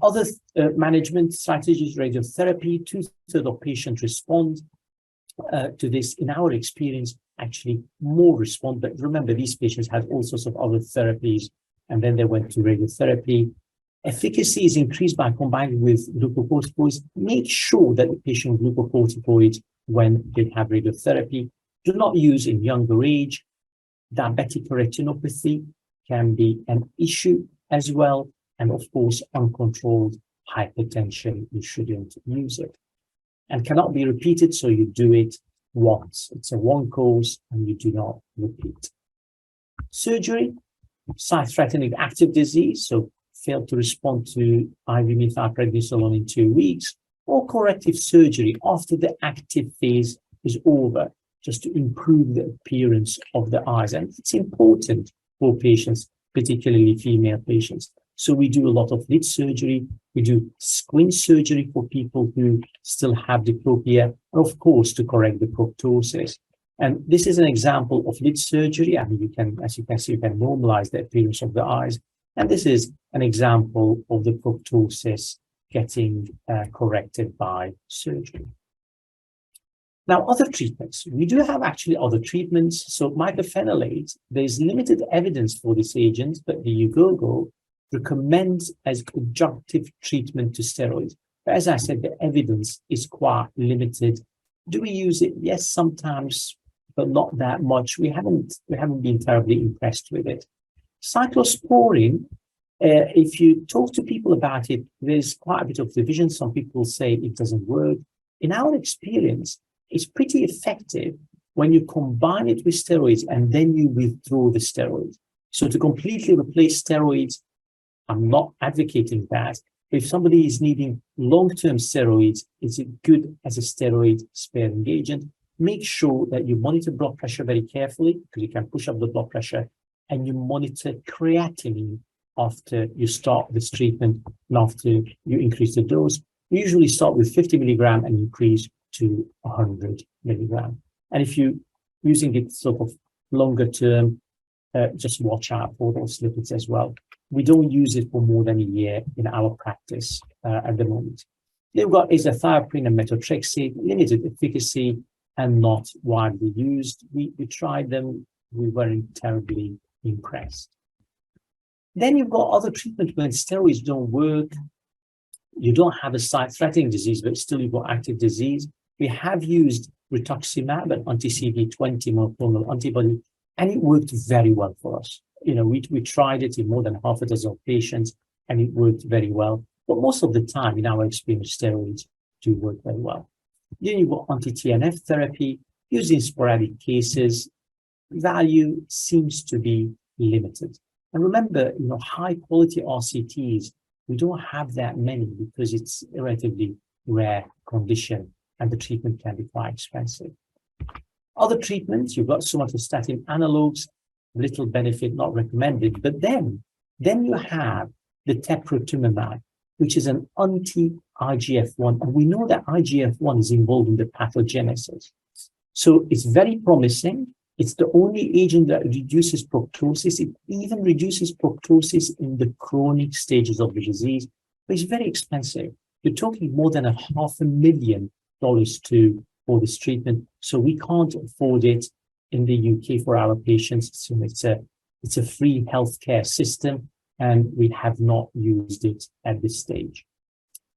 Other management strategies, radiotherapy, 2/3 of patients respond to this. In our experience, actually more respond, but remember, these patients had all sorts of other therapies, and then they went to radiotherapy. Efficacy is increased by combining with glucocorticoids. Make sure that the patient on glucocorticoids when they have radiotherapy. Do not use in younger age. Diabetic retinopathy can be an issue as well. And of course, uncontrolled hypertension, you shouldn't use it. And cannot be repeated, so you do it once. It's a one course and you do not repeat. Surgery, side-threatening active disease, so failed to respond to IV methylprednisolone in 2 weeks, or corrective surgery after the active phase is over, just to improve the appearance of the eyes. And it's important for patients, particularly female patients. So we do a lot of lid surgery. We do squint surgery for people who still have diplopia, and of course, to correct the proptosis. And this is an example of lid surgery. I mean, you can, as you can see, you can normalize the appearance of the eyes. And this is an example of the proptosis getting corrected by surgery. Now, other treatments. We do have actually other treatments. So mycophenolate, there's limited evidence for this agent, but the UGOGO recommends as adjunctive treatment to steroids. But as I said, the evidence is quite limited. Do we use it? Yes, sometimes, but not that much. We haven't been terribly impressed with it. Cyclosporine, if you talk to people about it, there's quite a bit of division. Some people say it doesn't work. In our experience, it's pretty effective when you combine it with steroids and then you withdraw the steroids. So to completely replace steroids, I'm not advocating that. If somebody is needing long-term steroids, is it good as a steroid-sparing agent? Make sure that you monitor blood pressure very carefully, because you can push up the blood pressure, and you monitor creatinine after you start this treatment and after you increase the dose. We usually start with 50 milligram and increase to 100 milligram. And if you're using it sort of longer term, just watch out for those lipids as well. We don't use it for more than a year in our practice at the moment. Then we've got azathioprine and methotrexate, limited efficacy. and not widely used. We tried them, we weren't terribly impressed. Then you've got other treatments when steroids don't work. You don't have a sight-threatening disease, but still you've got active disease. We have used rituximab, an anti-CD20 monoclonal antibody, and it worked very well for us. You know, we tried it in more than half a dozen patients, and it worked very well. But most of the time, in our experience, steroids do work very well. Then you've got anti-TNF therapy used in sporadic cases. Value seems to be limited. And remember, you know, high-quality RCTs, we don't have that many because it's a relatively rare condition and the treatment can be quite expensive. Other treatments, you've got somatostatin analogs, little benefit, not recommended. But then you have the teprotumumab, which is an anti-IGF-1. And we know that IGF-1 is involved in the pathogenesis. So it's very promising. It's the only agent that reduces proptosis. It even reduces proptosis in the chronic stages of the disease, but it's very expensive. You're talking more than $500,000 for this treatment. So we can't afford it in the UK for our patients. So it's a free healthcare system, and we have not used it at this stage.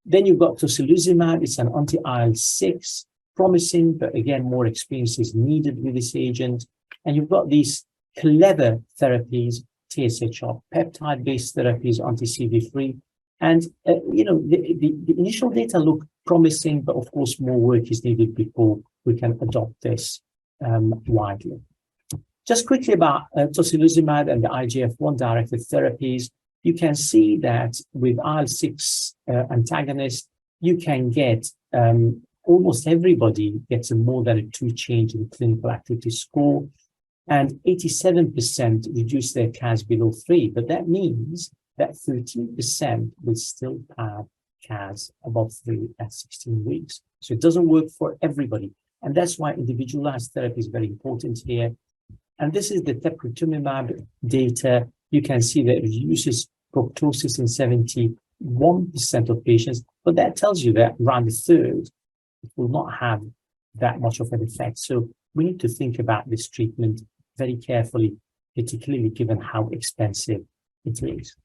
Then you've got tocilizumab. It's an anti-IL-6. Promising, but again, more experience is needed with this agent. And you've got these clever therapies, TSHR, peptide-based therapies, anti-CD3. And, you know, the initial data look promising, but of course, more work is needed before we can adopt this widely. Just quickly about tocilizumab and the IGF-1 directed therapies, you can see that with IL-6 antagonists, you can get almost everybody gets a more than a 2 change in clinical activity score, and 87% reduce their CAS below 3. But that means that 13% will still have CAS above 3 at 16 weeks. So it doesn't work for everybody. And that's why individualized therapy is very important here. And this is the teprotumumab data. You can see that it reduces proptosis in 71% of patients, but that tells you that around a third it will not have that much of an effect. So we need to think about this treatment very carefully, particularly given how expensive it is.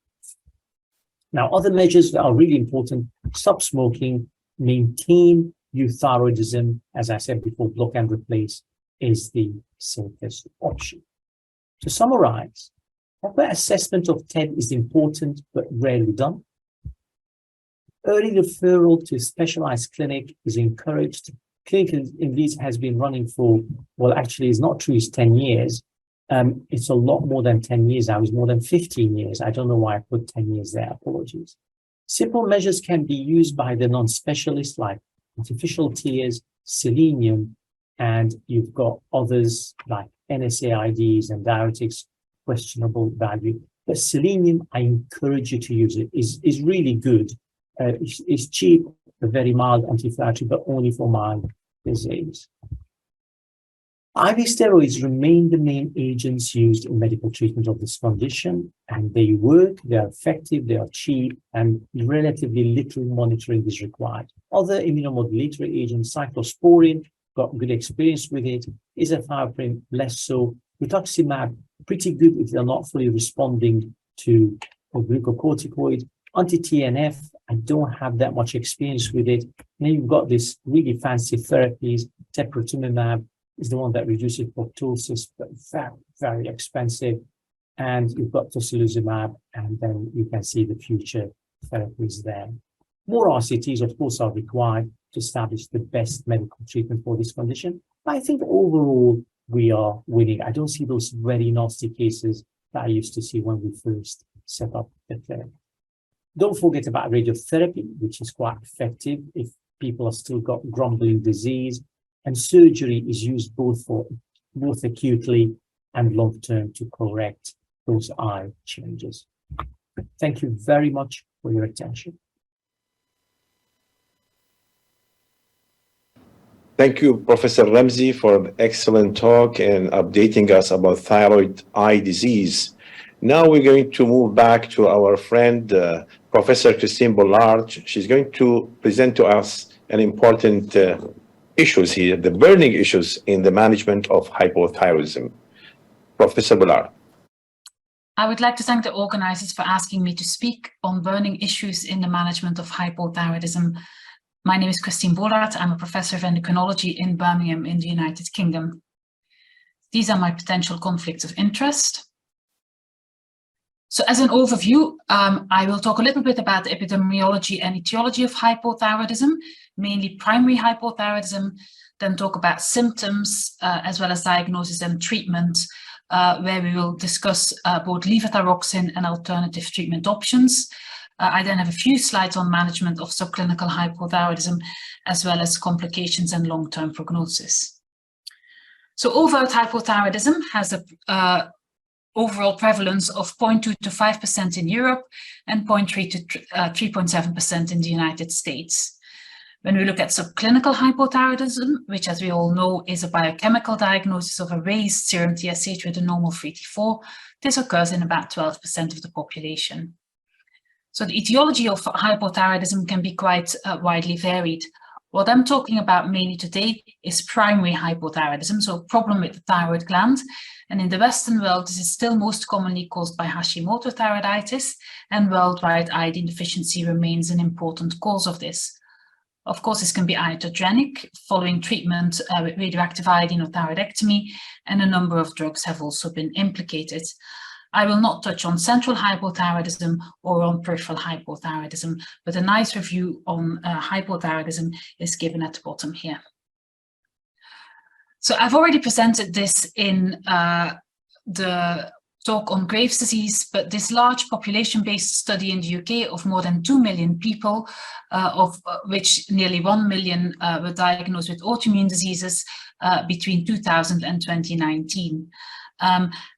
Now, other measures that are really important: stop smoking, maintain euthyroidism. As I said before, block and replace is the safest option. To summarize, proper assessment of TED is important but rarely done. Early referral to a specialized clinic is encouraged. Clinical Indeed has been running for, well, actually, it's not true, it's 10 years. It's a lot more than 10 years now. It's more than 15 years. I don't know why I put 10 years there. Apologies. Simple measures can be used by the non-specialists like artificial tears, selenium, and you've got others like NSAIDs and diuretics, questionable value. But selenium, I encourage you to use it. Is really good. It's cheap, a very mild anti-inflammatory, but only for mild disease. IV steroids remain the main agents used in medical treatment of this condition, and they work, they are effective, they are cheap, and relatively little monitoring is required. Other immunomodulatory agents, cyclosporin, got good experience with it. Azathioprine, less so. Rituximab, pretty good if they're not fully responding to a glucocorticoid. Anti-TNF, I don't have that much experience with it. And then you've got this really fancy therapies. Teprotumumab is the one that reduces proptosis, but very, very expensive. And you've got tocilizumab, and then you can see the future therapies there. More RCTs, of course, are required to establish the best medical treatment for this condition. But I think overall, we are winning. I don't see those very nasty cases that I used to see when we first set up the clinic. Don't forget about radiotherapy, which is quite effective if people have still got grumbling disease, and surgery is used both acutely and long-term to correct those eye changes. Thank you very much for your attention. Thank you, Professor Ramzy, for the excellent talk and updating us about thyroid eye disease. Now we're going to move back to our friend, Professor Christine Bollard. She's going to present to us an important issues here, the burning issues in the management of hypothyroidism. Professor Boulard. I would like to thank the organizers for asking me to speak on burning issues in the management of hypothyroidism. My name is Christine Boulard. I'm a professor of endocrinology in Birmingham in the United Kingdom. These are my potential conflicts of interest. So as an overview, I will talk a little bit about the epidemiology and etiology of hypothyroidism, mainly primary hypothyroidism, then talk about symptoms as well as diagnosis and treatment, where we will discuss both levothyroxine and alternative treatment options. I then have a few slides on management of subclinical hypothyroidism, as well as complications and long-term prognosis. So overt hypothyroidism has a overall prevalence of 0.2 to 5% in Europe and 0.3 to 3.7% in the United States. When we look at subclinical hypothyroidism, which as we all know is a biochemical diagnosis of a raised serum TSH with a normal 3T4, this occurs in about 12% of the population. So the etiology of hypothyroidism can be quite widely varied. What I'm talking about mainly today is primary hypothyroidism, so a problem with the thyroid gland. And in the Western world, this is still most commonly caused by Hashimoto thyroiditis, and worldwide iodine deficiency remains an important cause of this. Of course, this can be iatrogenic following treatment with radioactive iodine or thyroidectomy, and a number of drugs have also been implicated. I will not touch on central hypothyroidism or on peripheral hypothyroidism, but a nice review on hypothyroidism is given at the bottom here. So I've already presented this in the talk on Graves' disease, but this large population-based study in the UK of more than 2 million people, of which nearly 1 million were diagnosed with autoimmune diseases between 2000 and 2019.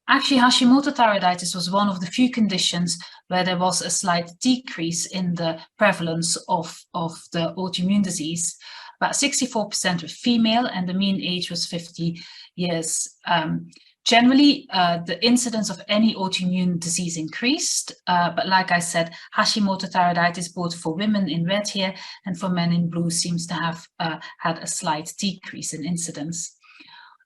Actually, Hashimoto thyroiditis was one of the few conditions where there was a slight decrease in the prevalence of the autoimmune disease. About 64% were female, and the mean age was 50 years. Generally, the incidence of any autoimmune disease increased, but like I said, Hashimoto thyroiditis, both for women in red here and for men in blue, seems to have had a slight decrease in incidence.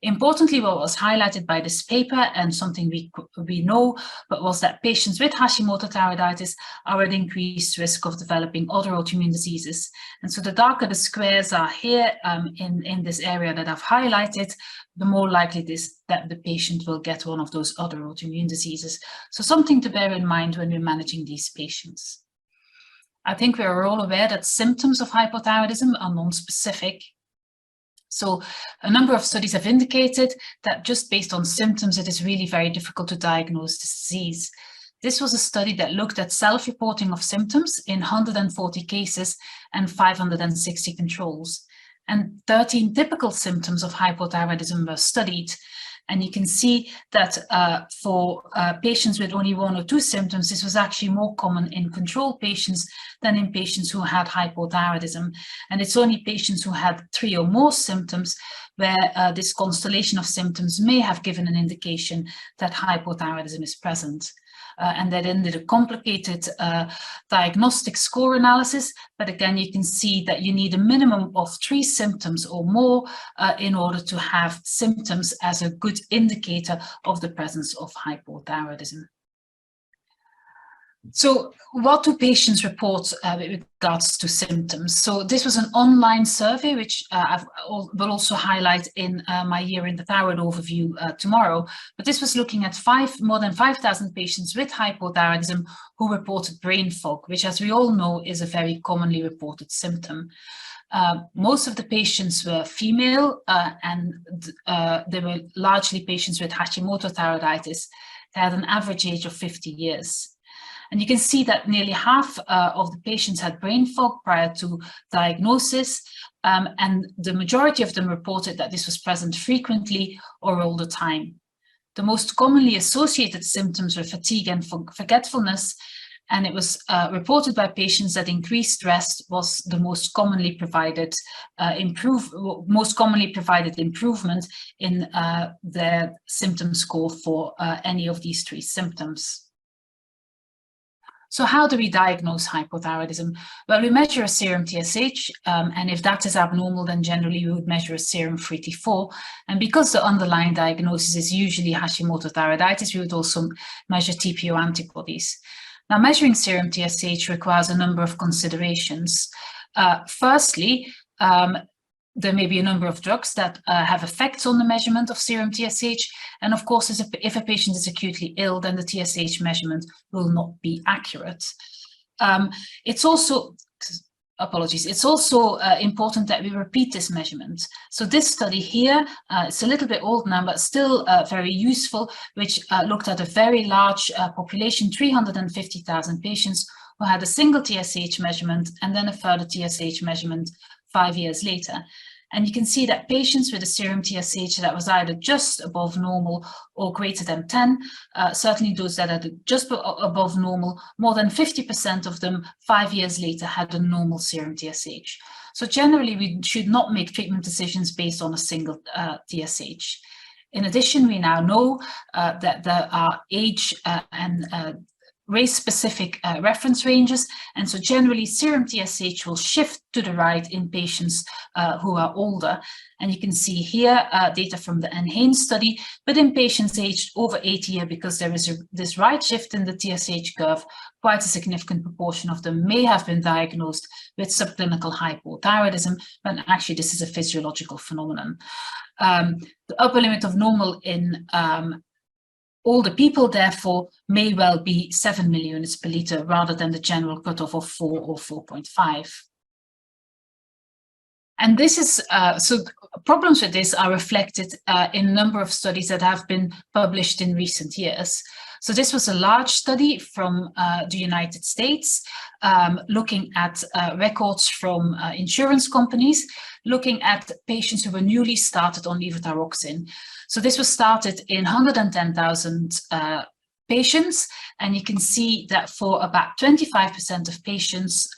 Importantly, what was highlighted by this paper, and something we know, but was that patients with Hashimoto thyroiditis are at increased risk of developing other autoimmune diseases. And so the darker the squares are here in this area that I've highlighted, the more likely it is that the patient will get one of those other autoimmune diseases. So something to bear in mind when we're managing these patients. I think we're all aware that symptoms of hypothyroidism are non-specific. So a number of studies have indicated that just based on symptoms, it is really very difficult to diagnose this disease. This was a study that looked at self-reporting of symptoms in 140 cases and 560 controls. And 13 typical symptoms of hypothyroidism were studied. And you can see that for patients with only 1 or 2 symptoms, this was actually more common in control patients than in patients who had hypothyroidism. And it's only patients who had 3 or more symptoms where this constellation of symptoms may have given an indication that hypothyroidism is present. And they then did a complicated diagnostic score analysis. But again, you can see that you need a minimum of 3 symptoms or more in order to have symptoms as a good indicator of the presence of hypothyroidism. So what do patients report with regards to symptoms? So this was an online survey, which I will also highlight in my Year in the Thyroid overview tomorrow. But this was looking at more than 5,000 patients with hypothyroidism who reported brain fog, which, as we all know, is a very commonly reported symptom. Most of the patients were female, and they were largely patients with Hashimoto thyroiditis. They had an average age of 50 years. And you can see that nearly half of the patients had brain fog prior to diagnosis, and the majority of them reported that this was present frequently or all the time. The most commonly associated symptoms were fatigue and forgetfulness, and it was reported by patients that increased rest was the most commonly provided improvement in their symptom score for any of these 3 symptoms. So how do we diagnose hypothyroidism? Well, we measure a serum TSH, and if that is abnormal, then generally we would measure a serum free T4. And because the underlying diagnosis is usually Hashimoto thyroiditis, we would also measure TPO antibodies. Now, measuring serum TSH requires a number of considerations. Firstly, there may be a number of drugs that have effects on the measurement of serum TSH. And of course, if a patient is acutely ill, then the TSH measurement will not be accurate. It's also important that we repeat this measurement. So this study here, it's a little bit old now, but still very useful, which looked at a very large population, 350,000 patients who had a single TSH measurement and then a further TSH measurement 5 years later. And you can see that patients with a serum TSH that was either just above normal or greater than 10, certainly those that are just above normal, more than 50% of them 5 years later had a normal serum TSH. So generally, we should not make treatment decisions based on a single TSH. In addition, we now know that there are age and race-specific reference ranges, and so generally serum TSH will shift to the right in patients who are older. And you can see here data from the NHANES study, but in patients aged over 80 years, because there is this right shift in the TSH curve, quite a significant proportion of them may have been diagnosed with subclinical hypothyroidism, when actually this is a physiological phenomenon. The upper limit of normal in older people, therefore, may well be 7 millunits per liter rather than the general cutoff of 4 or 4.5. And this is, so problems with this are reflected in a number of studies that have been published in recent years. So this was a large study from the United States, looking at records from insurance companies, looking at patients who were newly started on levothyroxine. So this was started in 110,000 patients, and you can see that for about 25% of patients,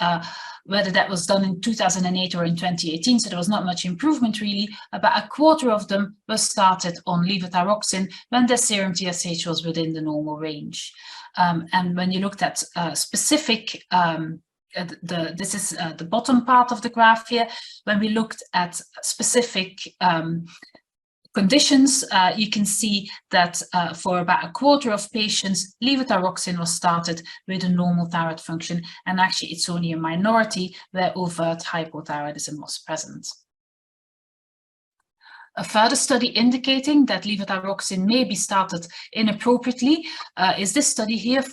whether that was done in 2008 or in 2018, so there was not much improvement really, about a quarter of them were started on levothyroxine when their serum TSH was within the normal range. And when you looked at specific, this is the bottom part of the graph here, when we looked at specific conditions, you can see that for about a quarter of patients, levothyroxine was started with a normal thyroid function, and actually it's only a minority where overt hypothyroidism was present. A further study indicating that levothyroxine may be started inappropriately is this study here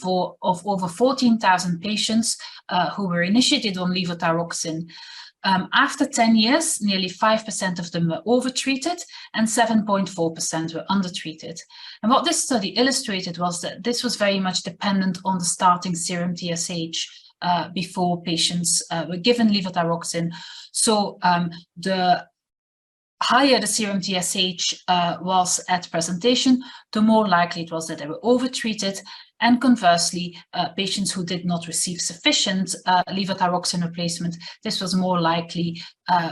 of over 14,000 patients who were initiated on levothyroxine. After 10 years, nearly 5% of them were overtreated and 7.4% were undertreated. And what this study illustrated was that this was very much dependent on the starting serum TSH before patients were given levothyroxine. So the higher the serum TSH was at presentation, the more likely it was that they were overtreated. And conversely, patients who did not receive sufficient levothyroxine replacement, this was more likely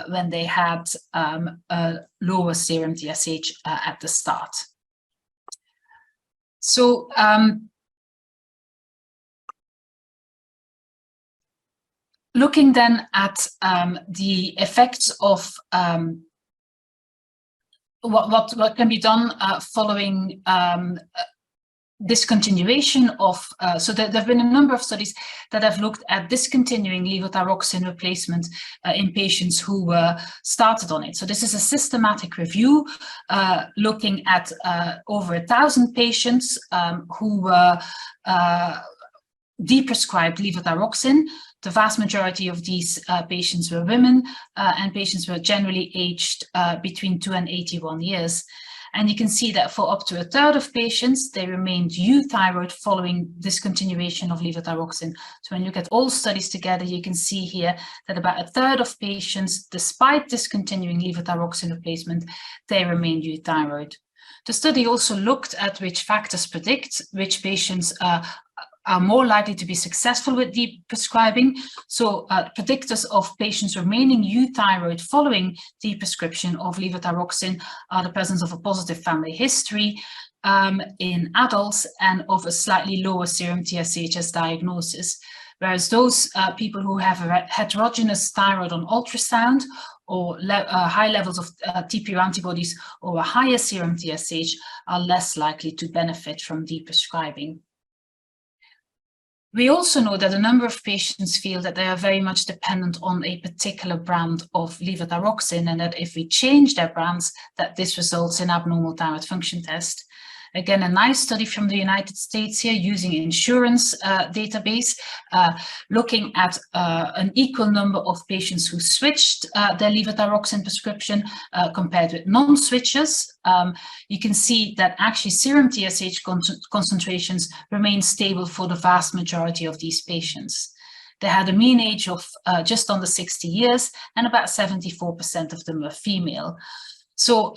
when they had a lower serum TSH at the start. So looking then at the effects of what can be done following discontinuation of, so there have been a number of studies that have looked at discontinuing levothyroxine replacement in patients who were started on it. So this is a systematic review looking at over 1,000 patients who were deprescribed levothyroxine. The vast majority of these patients were women, and patients were generally aged between 2 and 81 years. And you can see that for up to a third of patients, they remained euthyroid following discontinuation of levothyroxine. So when you look at all studies together, you can see here that about a third of patients, despite discontinuing levothyroxine replacement, they remained euthyroid. The study also looked at which factors predict which patients are more likely to be successful with deprescribing. So predictors of patients remaining euthyroid following deprescription of levothyroxine are the presence of a positive family history, in adults and of a slightly lower serum TSH as diagnosis. Whereas those people who have a heterogeneous thyroid on ultrasound or high levels of TPO antibodies or a higher serum TSH are less likely to benefit from deprescribing. We also know that a number of patients feel that they are very much dependent on a particular brand of levothyroxine, and that if we change their brands, that this results in abnormal thyroid function test. Again, a nice study from the United States here using insurance database, looking at an equal number of patients who switched their levothyroxine prescription compared with non-switchers. You can see that actually serum TSH concentrations remain stable for the vast majority of these patients. They had a mean age of just under 60 years, and about 74% of them were female. So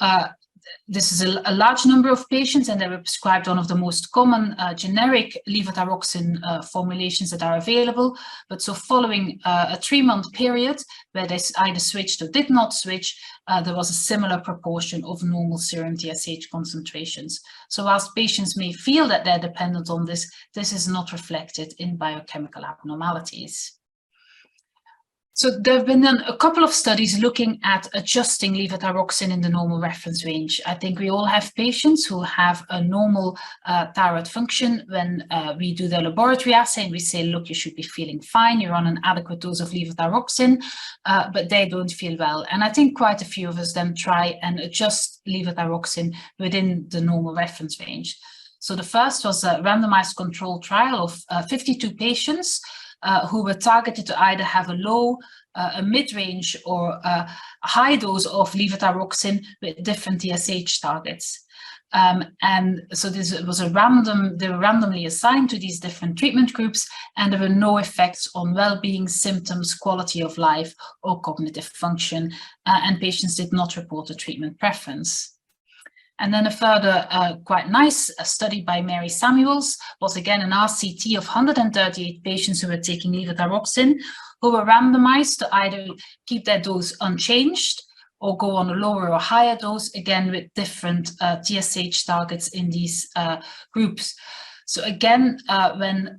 this is a large number of patients, and they were prescribed one of the most common generic levothyroxine formulations that are available. But so following a 3-month period where they either switched or did not switch, there was a similar proportion of normal serum TSH concentrations. So whilst patients may feel that they're dependent on this, this is not reflected in biochemical abnormalities. So there have been a couple of studies looking at adjusting levothyroxine in the normal reference range. I think we all have patients who have a normal thyroid function when we do the laboratory assay and we say, look, you should be feeling fine, you're on an adequate dose of levothyroxine, but they don't feel well. And I think quite a few of us then try and adjust levothyroxine within the normal reference range. So the first was a randomized controlled trial of 52 patients who were targeted to either have a low, a mid-range, or a high dose of levothyroxine with different TSH targets. And so this was they were randomly assigned to these different treatment groups, and there were no effects on well-being, symptoms, quality of life, or cognitive function, and patients did not report a treatment preference. And then a further quite nice study by Mary Samuels was again an RCT of 138 patients who were taking levothyroxine, who were randomized to either keep their dose unchanged or go on a lower or higher dose, again with different TSH targets in these groups. So again, when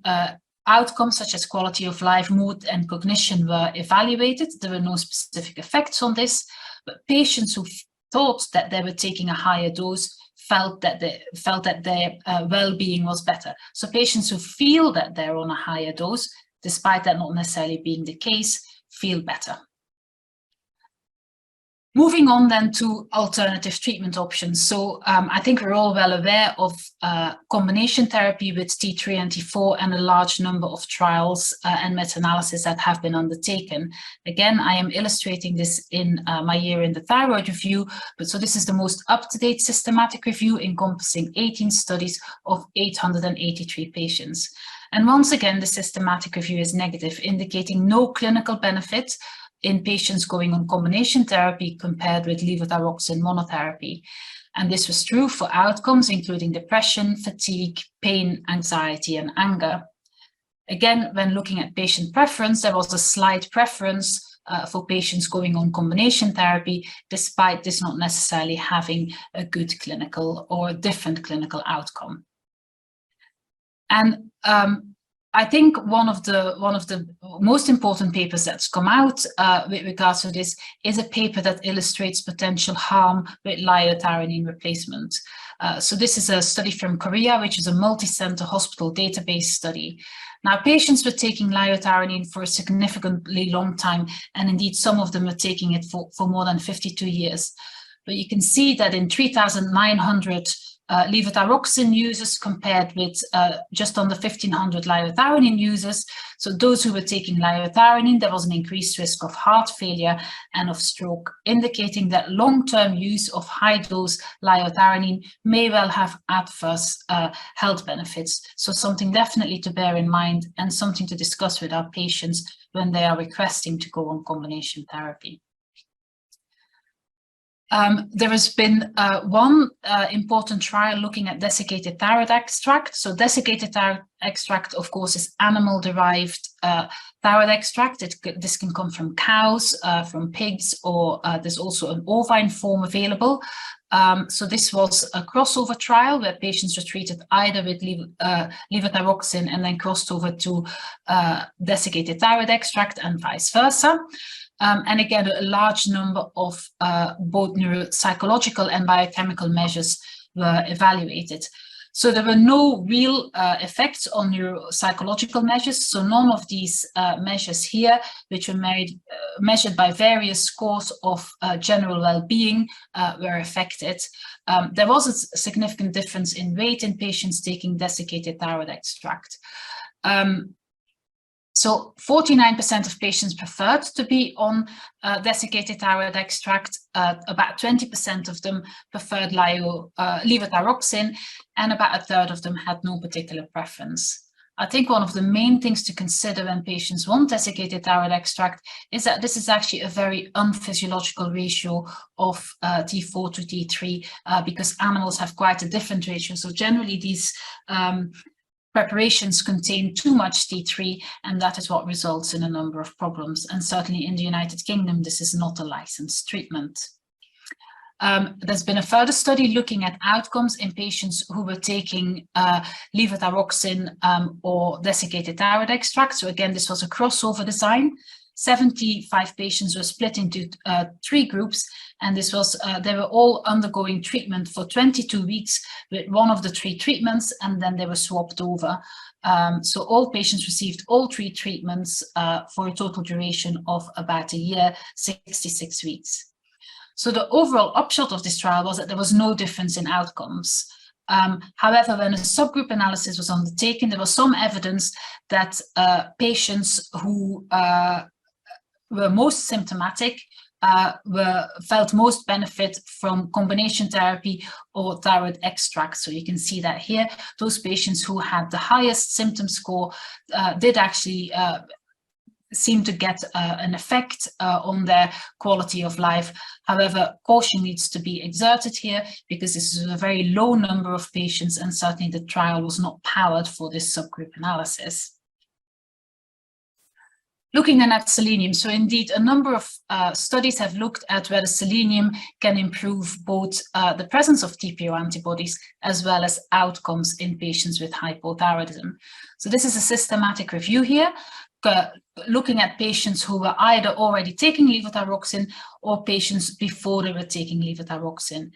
outcomes such as quality of life, mood, and cognition were evaluated, there were no specific effects on this, but patients who thought that they were taking a higher dose felt that their well-being was better. So patients who feel that they're on a higher dose, despite that not necessarily being the case, feel better. Moving on then to alternative treatment options. So I think we're all well aware of combination therapy with T3 and T4 and a large number of trials and meta-analysis that have been undertaken. Again, I am illustrating this in my year in the thyroid review, but so this is the most up-to-date systematic review encompassing 18 studies of 883 patients. And once again, the systematic review is negative, indicating no clinical benefit in patients going on combination therapy compared with levothyroxine monotherapy. And this was true for outcomes including depression, fatigue, pain, anxiety, and anger. Again, when looking at patient preference, there was a slight preference for patients going on combination therapy, despite this not necessarily having a good clinical or different clinical outcome. And I think one of the most important papers that's come out with regards to this is a paper that illustrates potential harm with liothyronine replacement. So this is a study from Korea, which is a multi-center hospital database study. Now, patients were taking liothyronine for a significantly long time, and indeed some of them were taking it for more than 52 years. But you can see that in 3,900 levothyroxine users compared with just under 1,500 liothyronine users. So those who were taking liothyronine, there was an increased risk of heart failure and of stroke, indicating that long-term use of high-dose liothyronine may well have adverse health benefits. So something definitely to bear in mind and something to discuss with our patients when they are requesting to go on combination therapy. There has been one important trial looking at desiccated thyroid extract. So desiccated thyroid extract, of course, is animal-derived thyroid extract. This can come from cows, from pigs, or there's also an ovine form available. So this was a crossover trial where patients were treated either with levothyroxine and then crossed over to desiccated thyroid extract and vice versa. And again, a large number of both neuropsychological and biochemical measures were evaluated. So there were no real effects on neuropsychological measures. So none of these measures here, which were measured by various scores of general well-being, were affected. There was a significant difference in weight in patients taking desiccated thyroid extract. So 49% of patients preferred to be on desiccated thyroid extract, about 20% of them preferred levothyroxine, and about a third of them had no particular preference. I think one of the main things to consider when patients want desiccated thyroid extract is that this is actually a very unphysiological ratio of T4 to T3 because animals have quite a different ratio. So generally these preparations contain too much T3, and that is what results in a number of problems. And certainly in the United Kingdom, this is not a licensed treatment. There's been a further study looking at outcomes in patients who were taking levothyroxine or desiccated thyroid extract. So again, this was a crossover design. 75 patients were split into 3 groups, and this was they were all undergoing treatment for 22 weeks with one of the 3 treatments, and then they were swapped over. So all patients received all 3 treatments for a total duration of about a year, 66 weeks. So the overall upshot of this trial was that there was no difference in outcomes. However, when a subgroup analysis was undertaken, there was some evidence that patients who were most symptomatic felt most benefit from combination therapy or thyroid extract. So you can see that here, those patients who had the highest symptom score did actually seem to get an effect on their quality of life. However, caution needs to be exerted here because this is a very low number of patients, and certainly the trial was not powered for this subgroup analysis. Looking then at selenium, so indeed a number of studies have looked at whether selenium can improve both the presence of TPO antibodies as well as outcomes in patients with hypothyroidism. So this is a systematic review here, looking at patients who were either already taking levothyroxine or patients before they were taking levothyroxine.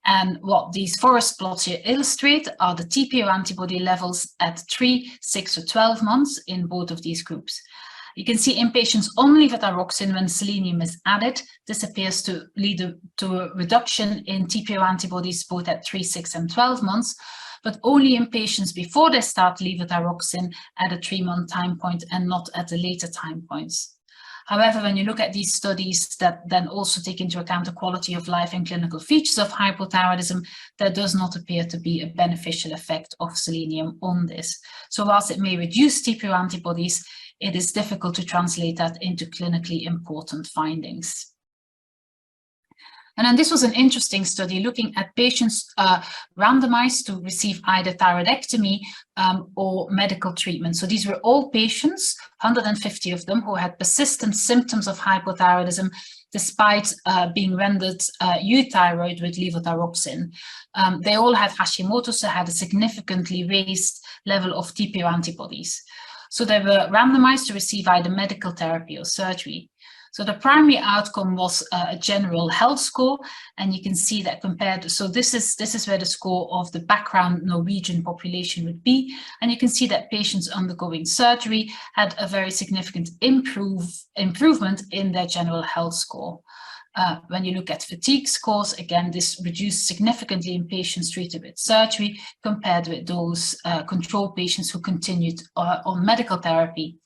And what these forest plots here illustrate are the TPO antibody levels at 3, 6, or 12 months in both of these groups. You can see in patients on levothyroxine, when selenium is added, this appears to lead to a reduction in TPO antibodies both at 3, 6, and 12 months, but only in patients before they start levothyroxine at a 3-month time point and not at the later time points. However, when you look at these studies that then also take into account the quality of life and clinical features of hypothyroidism, there does not appear to be a beneficial effect of selenium on this. So whilst it may reduce TPO antibodies, it is difficult to translate that into clinically important findings. And then this was an interesting study looking at patients randomized to receive either thyroidectomy or medical treatment. So these were all patients, 150 of them, who had persistent symptoms of hypothyroidism despite being rendered euthyroid with levothyroxine. They all had Hashimoto's, so had a significantly raised level of TPO antibodies. So they were randomized to receive either medical therapy or surgery. So the primary outcome was a general health score, and you can see that compared to, so this is where the score of the background Norwegian population would be, and you can see that patients undergoing surgery had a very significant improvement in their general health score. When you look at fatigue scores, again, this reduced significantly in patients treated with surgery compared with those control patients who continued on medical therapy.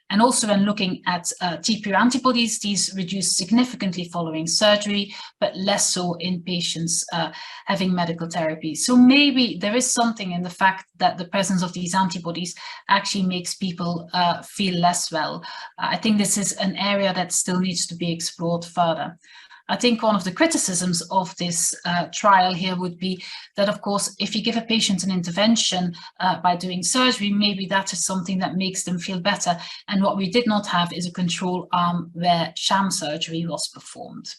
And also when looking at TPO antibodies, these reduced significantly following surgery, but less so in patients having medical therapy. So maybe there is something in the fact that the presence of these antibodies actually makes people feel less well. I think this is an area that still needs to be explored further. I think one of the criticisms of this trial here would be that, of course, if you give a patient an intervention by doing surgery, maybe that is something that makes them feel better. And what we did not have is a control arm where sham surgery was performed.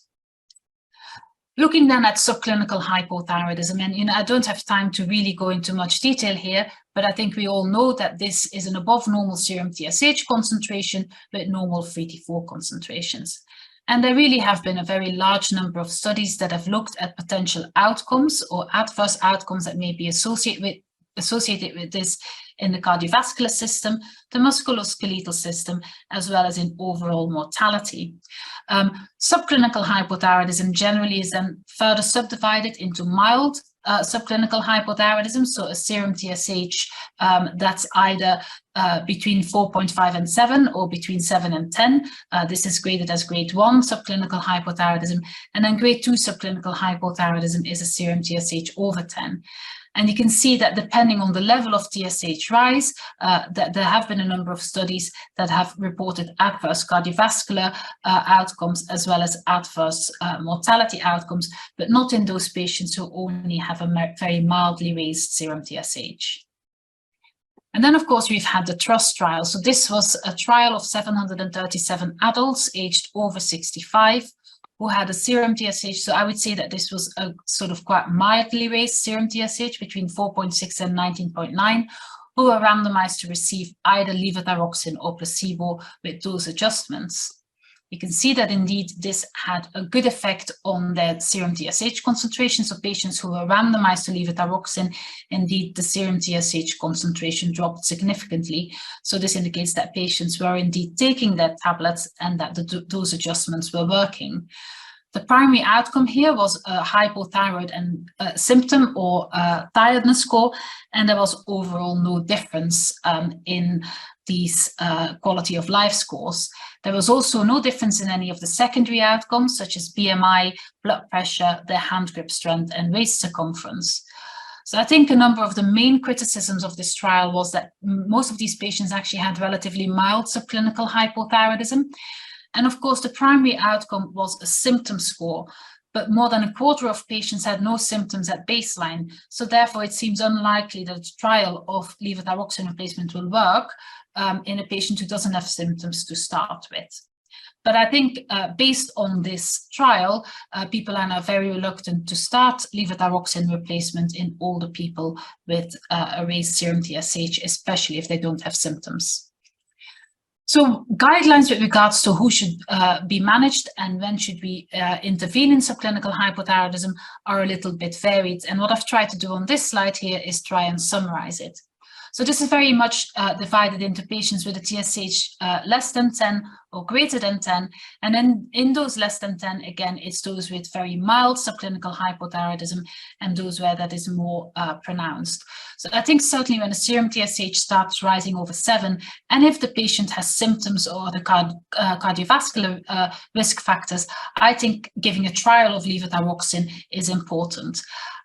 Looking then at subclinical hypothyroidism, and I don't have time to really go into much detail here, but I think we all know that this is an above normal serum TSH concentration with normal free T4 concentrations. And there really have been a very large number of studies that have looked at potential outcomes or adverse outcomes that may be associated with this in the cardiovascular system, the musculoskeletal system, as well as in overall mortality. Subclinical hypothyroidism generally is then further subdivided into mild subclinical hypothyroidism, so a serum TSH that's either between 4.5 and 7 or between 7 and 10. This is graded as grade 1 subclinical hypothyroidism, and then grade 2 subclinical hypothyroidism is a serum TSH over 10. And you can see that depending on the level of TSH rise, that there have been a number of studies that have reported adverse cardiovascular outcomes as well as adverse mortality outcomes, but not in those patients who only have a very mildly raised serum TSH. And then, of course, we've had the TRUST trial. So this was a trial of 737 adults aged over 65 who had a serum TSH. So I would say that this was a sort of quite mildly raised serum TSH between 4.6 and 19.9, who were randomized to receive either levothyroxine or placebo with dose adjustments. You can see that indeed this had a good effect on their serum TSH concentration. So patients who were randomized to levothyroxine, indeed the serum TSH concentration dropped significantly. So this indicates that patients were indeed taking their tablets and that the dose adjustments were working. The primary outcome here was a hypothyroid and symptom or tiredness score, and there was overall no difference in these quality of life scores. There was also no difference in any of the secondary outcomes, such as BMI, blood pressure, their hand grip strength, and waist circumference. So I think a number of the main criticisms of this trial was that most of these patients actually had relatively mild subclinical hypothyroidism. And of course, the primary outcome was a symptom score, but more than a quarter of patients had no symptoms at baseline. So therefore, it seems unlikely that the trial of levothyroxine replacement will work in a patient who doesn't have symptoms to start with. But I think based on this trial, people are now very reluctant to start levothyroxine replacement in older people with a raised serum TSH, especially if they don't have symptoms. So guidelines with regards to who should be managed and when should we intervene in subclinical hypothyroidism are a little bit varied. And what I've tried to do on this slide here is try and summarize it. So this is very much divided into patients with a TSH less than 10 or greater than 10. And then in those less than 10, again, it's those with very mild subclinical hypothyroidism and those where that is more pronounced. So I think certainly when a serum TSH starts rising over 7, and if the patient has symptoms or the cardiovascular risk factors, I think giving a trial of levothyroxine is important.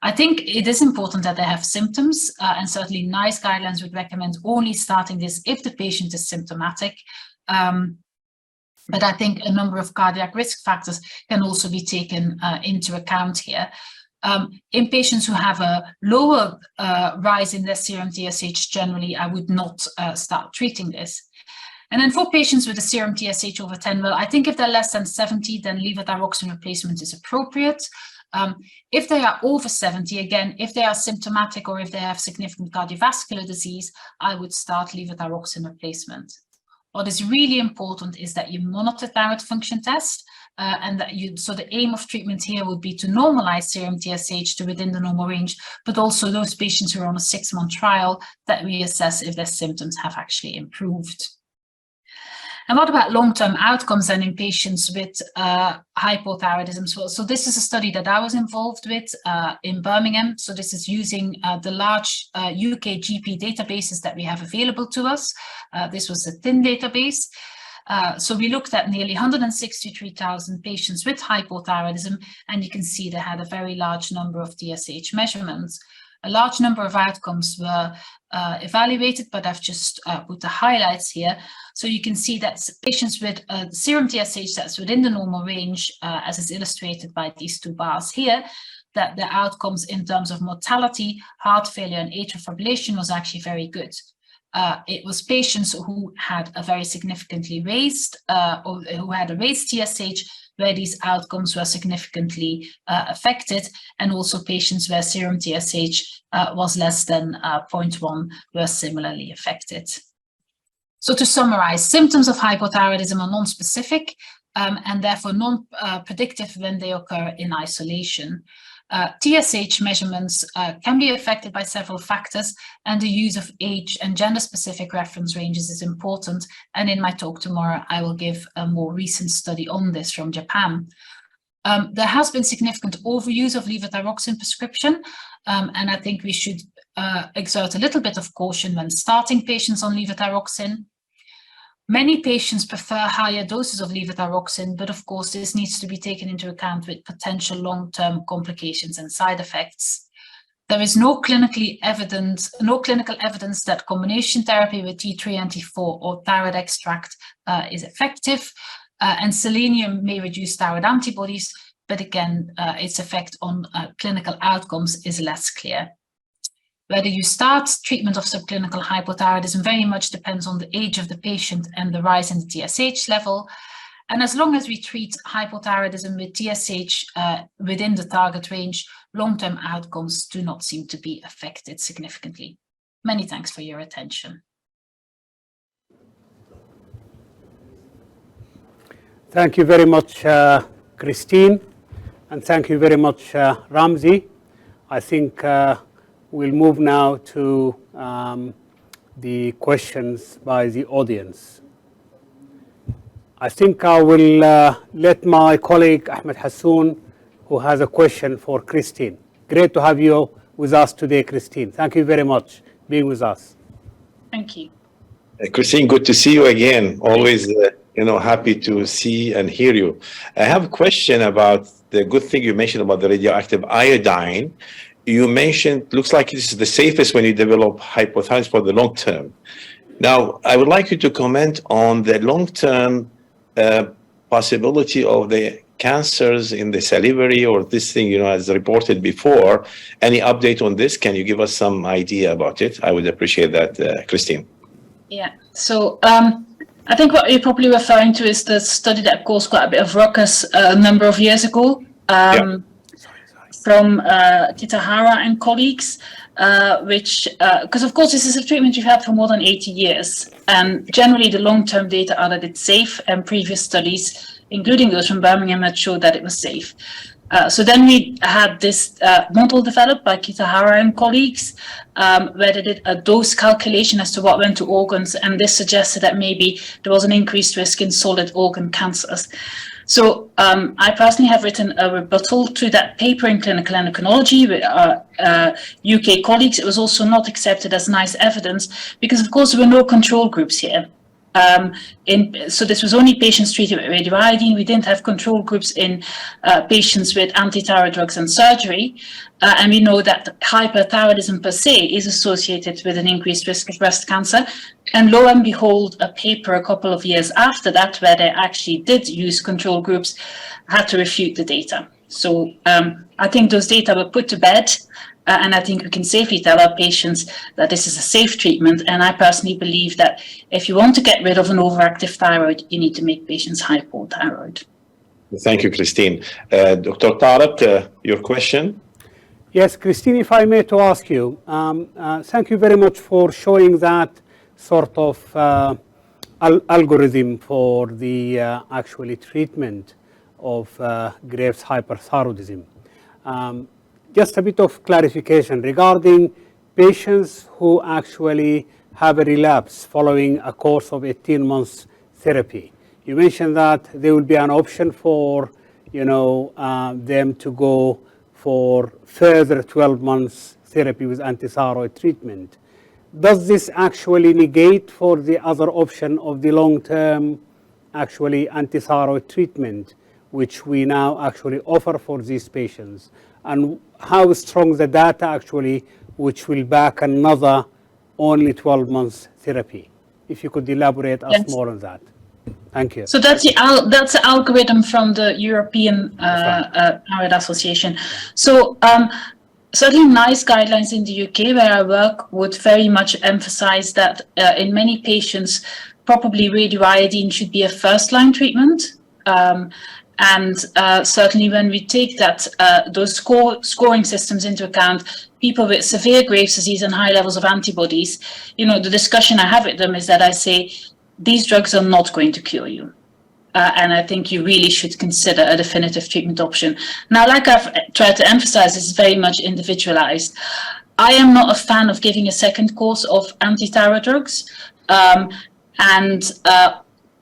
I think it is important that they have symptoms, and certainly NICE guidelines would recommend only starting this if the patient is symptomatic. But I think a number of cardiac risk factors can also be taken into account here. In patients who have a lower rise in their serum TSH, generally, I would not start treating this. And then for patients with a serum TSH over 10, well, I think if they're less than 70, then levothyroxine replacement is appropriate. If they are over 70, again, if they are symptomatic or if they have significant cardiovascular disease, I would start levothyroxine replacement. What is really important is that you monitor thyroid function test, and that so the aim of treatment here would be to normalize serum TSH to within the normal range, but also those patients who are on a 6-month trial that we assess if their symptoms have actually improved. And what about long-term outcomes then in patients with hypothyroidism? So this is a study that I was involved with in Birmingham. So this is using the large UK GP databases that we have available to us. This was a thin database. So we looked at nearly 163,000 patients with hypothyroidism, and you can see they had a very large number of TSH measurements. A large number of outcomes were evaluated, but I've just put the highlights here. So you can see that patients with serum TSH that's within the normal range, as is illustrated by these two bars here, that the outcomes in terms of mortality, heart failure, and atrial fibrillation was actually very good. It was patients who had a very significantly raised, or who had a raised TSH, where these outcomes were significantly affected, and also patients where serum TSH was less than 0.1 were similarly affected. So to summarize, symptoms of hypothyroidism are non-specific and therefore non-predictive when they occur in isolation. TSH measurements can be affected by several factors, and the use of age and gender-specific reference ranges is important. And in my talk tomorrow, I will give a more recent study on this from Japan. There has been significant overuse of levothyroxine prescription, and I think we should exert a little bit of caution when starting patients on levothyroxine. Many patients prefer higher doses of levothyroxine, but of course this needs to be taken into account with potential long-term complications and side effects. There is no clinical evidence that combination therapy with T3 and T4 or thyroid extract is effective, and selenium may reduce thyroid antibodies, but again, its effect on clinical outcomes is less clear. Whether you start treatment of subclinical hypothyroidism very much depends on the age of the patient and the rise in the TSH level. And as long as we treat hypothyroidism with TSH within the target range, long-term outcomes do not seem to be affected significantly. Many thanks for your attention. Thank you very much, Christine, and thank you very much, Ramzi. I think we'll move now to the questions by the audience. I think I will let my colleague Ahmed Hassoun, who has a question for Christine. Great to have you with us today, Christine. Thank you very much for being with us. Thank you. Christine, good to see you again. Always, happy to see and hear you. I have a question about the good thing you mentioned about the radioactive iodine. You mentioned, looks like this is the safest when you develop hypothyroidism for the long term. Now, I would like you to comment on the long-term possibility of the cancers in the salivary or this thing, as reported before. Any update on this? Can you give us some idea about it? I would appreciate that, Christine. Yeah, so I think what you're probably referring to is the study that caused quite a bit of ruckus a number of years ago. From Kitahara and colleagues, because of course this is a treatment we've had for more than 80 years, and generally the long-term data are that it's safe, and previous studies, including those from Birmingham, had showed that it was safe. So then we had this model developed by Kitahara and colleagues, where they did a dose calculation as to what went to organs, and this suggested that maybe there was an increased risk in solid organ cancers. So I personally have written a rebuttal to that paper in Clinical Endocrinology with our UK colleagues. It was also not accepted as nice evidence because, of course, there were no control groups here. So this was only patients treated with radioiodine. We didn't have control groups in patients with anti-thyroid drugs and surgery. And we know that hyperthyroidism per se is associated with an increased risk of breast cancer. And lo and behold, a paper a couple of years after that, where they actually did use control groups, had to refute the data. So I think those data were put to bed. And I think we can safely tell our patients that this is a safe treatment. And I personally believe that if you want to get rid of an overactive thyroid, you need to make patients hypothyroid. Thank you, Christine. Dr. Tariq, your question? Yes, Christine, if I may to ask you, thank you very much for showing that sort of algorithm for the actually treatment of Graves' hyperthyroidism. Just a bit of clarification regarding patients who actually have a relapse following a course of 18 months therapy. You mentioned that there will be an option for, them to go for further 12 months therapy with antithyroid treatment. Does this actually negate for the other option of the long-term actually antithyroid treatment, which we now actually offer for these patients? And how strong the data actually which will back another only 12 months therapy. If you could elaborate us Yes. more on that. Thank you. So that's the algorithm from the European Thyroid Association. So certainly NICE guidelines in the UK where I work would very much emphasize that in many patients, probably radioiodine should be a first-line treatment. And certainly when we take that those scoring systems into account, people with severe Graves' disease and high levels of antibodies, you know, the discussion I have with them is that I say, these drugs are not going to cure you. And I think you really should consider a definitive treatment option. Now, like I've tried to emphasize, it's very much individualized. I am not a fan of giving a second course of anti-thyroid drugs.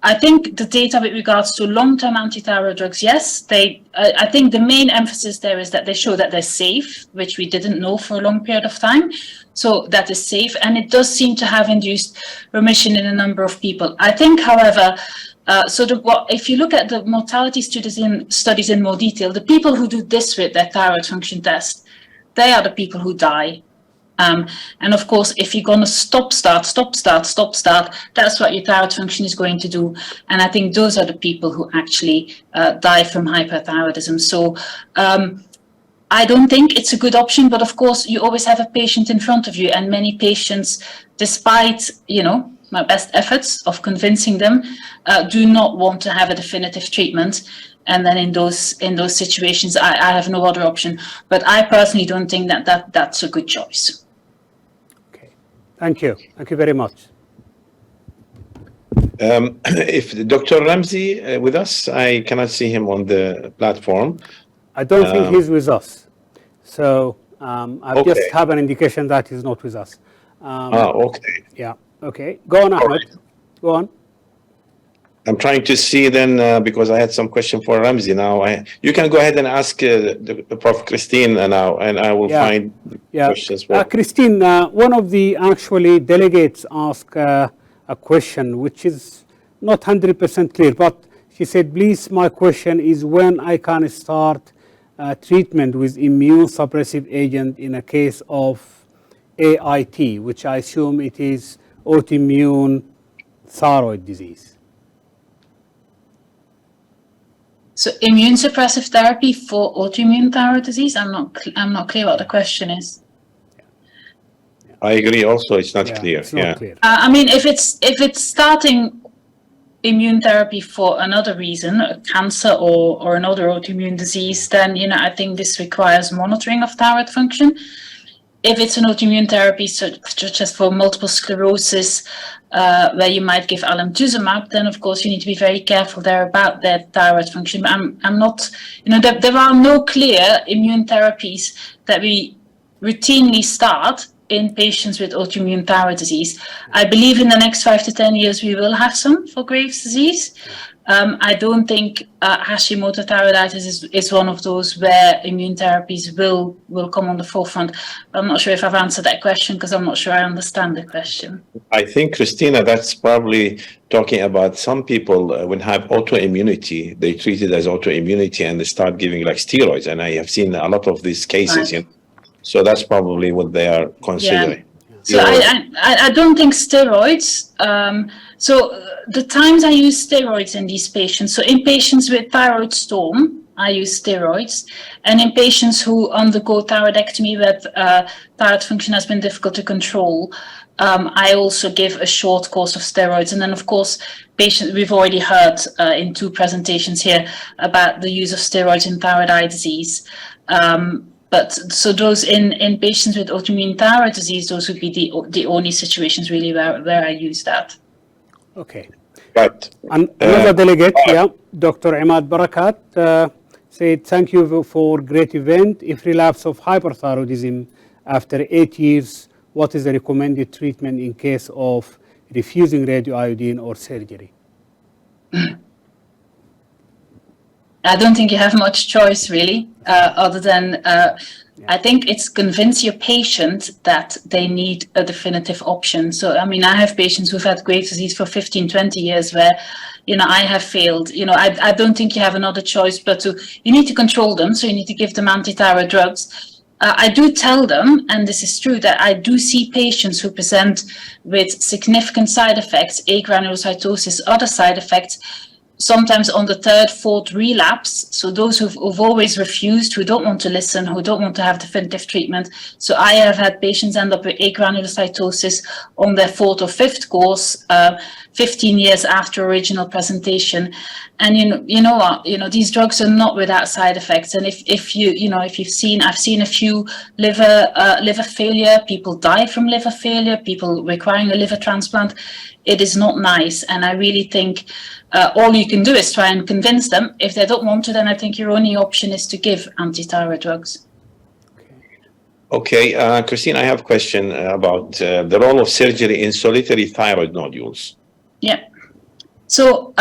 I think the data with regards to long-term anti-thyroid drugs, yes, I think the main emphasis there is that they show that they're safe, which we didn't know for a long period of time. So that is safe, and it does seem to have induced remission in a number of people. I think, however, if you look at the mortality studies in more detail, the people who do this with their thyroid function test, they are the people who die. And of course, if you're going to stop, start, that's what your thyroid function is going to do. And I think those are the people who actually die from hyperthyroidism. So I don't think it's a good option, but of course, you always have a patient in front of you, and many patients, despite, you know, my best efforts of convincing them, do not want to have a definitive treatment. And then in those situations, I have no other option. But I personally don't think that's a good choice. Okay, thank you. Thank you very much. If Dr. Ramzi with us, I cannot see him on the platform. I don't think he's with us. So I just have an indication that he's not with us. Okay. Yeah, okay. Go on, Ahmed. Right. Go on. I'm trying to see then, because I had some question for Ramzi now. You can go ahead and ask Prof. Christine now, and I will find questions. Christine, one of the actually delegates asked a question which is not 100% clear, but she said, please, my question is when I can start treatment with immune suppressive agent in a case of AIT, which I assume it is autoimmune thyroid disease. So immune suppressive therapy for autoimmune thyroid disease? I'm not clear what the question is. I agree also, it's not clear. It's not clear. I mean, if it's starting immune therapy for another reason, a cancer or another autoimmune disease, then, you know, I think this requires monitoring of thyroid function. If it's an autoimmune therapy, such as for multiple sclerosis, where you might give alemtuzumab, then of course you need to be very careful there about their thyroid function. But I'm not, you know, there are no clear immune therapies that we routinely start in patients with autoimmune thyroid disease. I believe in the next 5 to 10 years we will have some for Graves' disease. I don't think Hashimoto thyroiditis is one of those where immune therapies will come on the forefront. I'm not sure if I've answered that question because I'm not sure I understand the question. I think, Christina, that's probably talking about some people when have autoimmunity, they treat it as autoimmunity and they start giving like steroids. And I have seen a lot of these cases. Right. You know? So that's probably what they are considering. So I don't think steroids. So the times I use steroids in these patients, so in patients with thyroid storm, I use steroids. And in patients who undergo thyroidectomy where thyroid function has been difficult to control, I also give a short course of steroids. And then, of course, patients, we've already heard in 2 presentations here about the use of steroids in thyroid eye disease. But so those in patients with autoimmune thyroid disease, those would be the only situations really where I use that. Okay. Right. Another delegate, Dr. Imad Barakat, said, thank you for great event. If relapse of hyperthyroidism after 8 years, what is the recommended treatment in case of refusing radioiodine or surgery? I don't think you have much choice really, other than I think it's convince your patient that they need a definitive option. So, I mean, I have patients who've had Graves' disease for 15, 20 years where, you know, I have failed. You know, I don't think you have another choice but you need to control them. So you need to give them anti-thyroid drugs. I do tell them, and this is true, that I do see patients who present with significant side effects, agranulocytosis, other side effects, sometimes on the third, fourth relapse. So those who've always refused, who don't want to listen, who don't want to have definitive treatment. So I have had patients end up with agranulocytosis on their fourth or fifth course, 15 years after original presentation. And you know what, these drugs are not without side effects. And if you've seen, I've seen a few liver failure, people die from liver failure, people requiring a liver transplant. It is not nice. And I really think all you can do is try and convince them. If they don't want to, then I think your only option is to give anti-thyroid drugs. Okay, Christine, I have a question about the role of surgery in solitary thyroid nodules. Yeah. So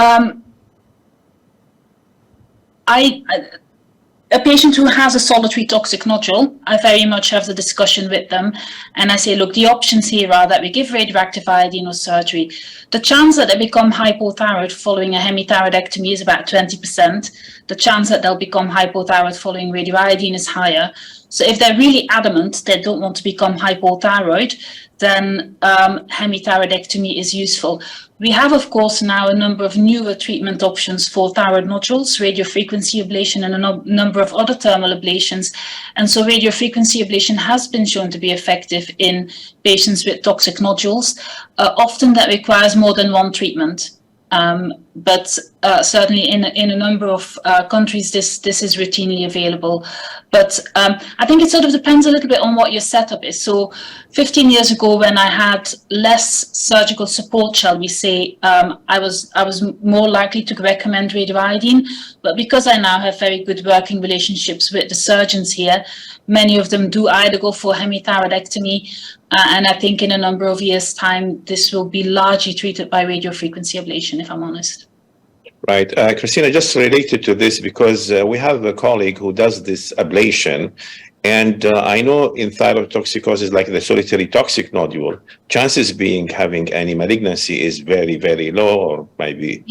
a patient who has a solitary toxic nodule, I very much have the discussion with them. And I say, look, the options here are that we give radioactive iodine or surgery. The chance that they become hypothyroid following a hemithyroidectomy is about 20%. The chance that they'll become hypothyroid following radioiodine is higher. So if they're really adamant they don't want to become hypothyroid, then hemithyroidectomy is useful. We have, of course, now a number of newer treatment options for thyroid nodules, radiofrequency ablation and a number of other thermal ablations. And so radiofrequency ablation has been shown to be effective in patients with toxic nodules. Often that requires more than one treatment. But certainly in a number of countries, this is routinely available. But I think it sort of depends a little bit on what your setup is. So 15 years ago, when I had less surgical support, shall we say, I was more likely to recommend radioiodine. But because I now have very good working relationships with the surgeons here, many of them do either go for hemithyroidectomy, and I think in a number of years' time, this will be largely treated by radiofrequency ablation, if I'm honest. Right. Christina, just related to this, because we have a colleague who does this ablation, and I know in thyroid toxicosis, like the solitary toxic nodule, chances being having any malignancy is very, very low, or maybe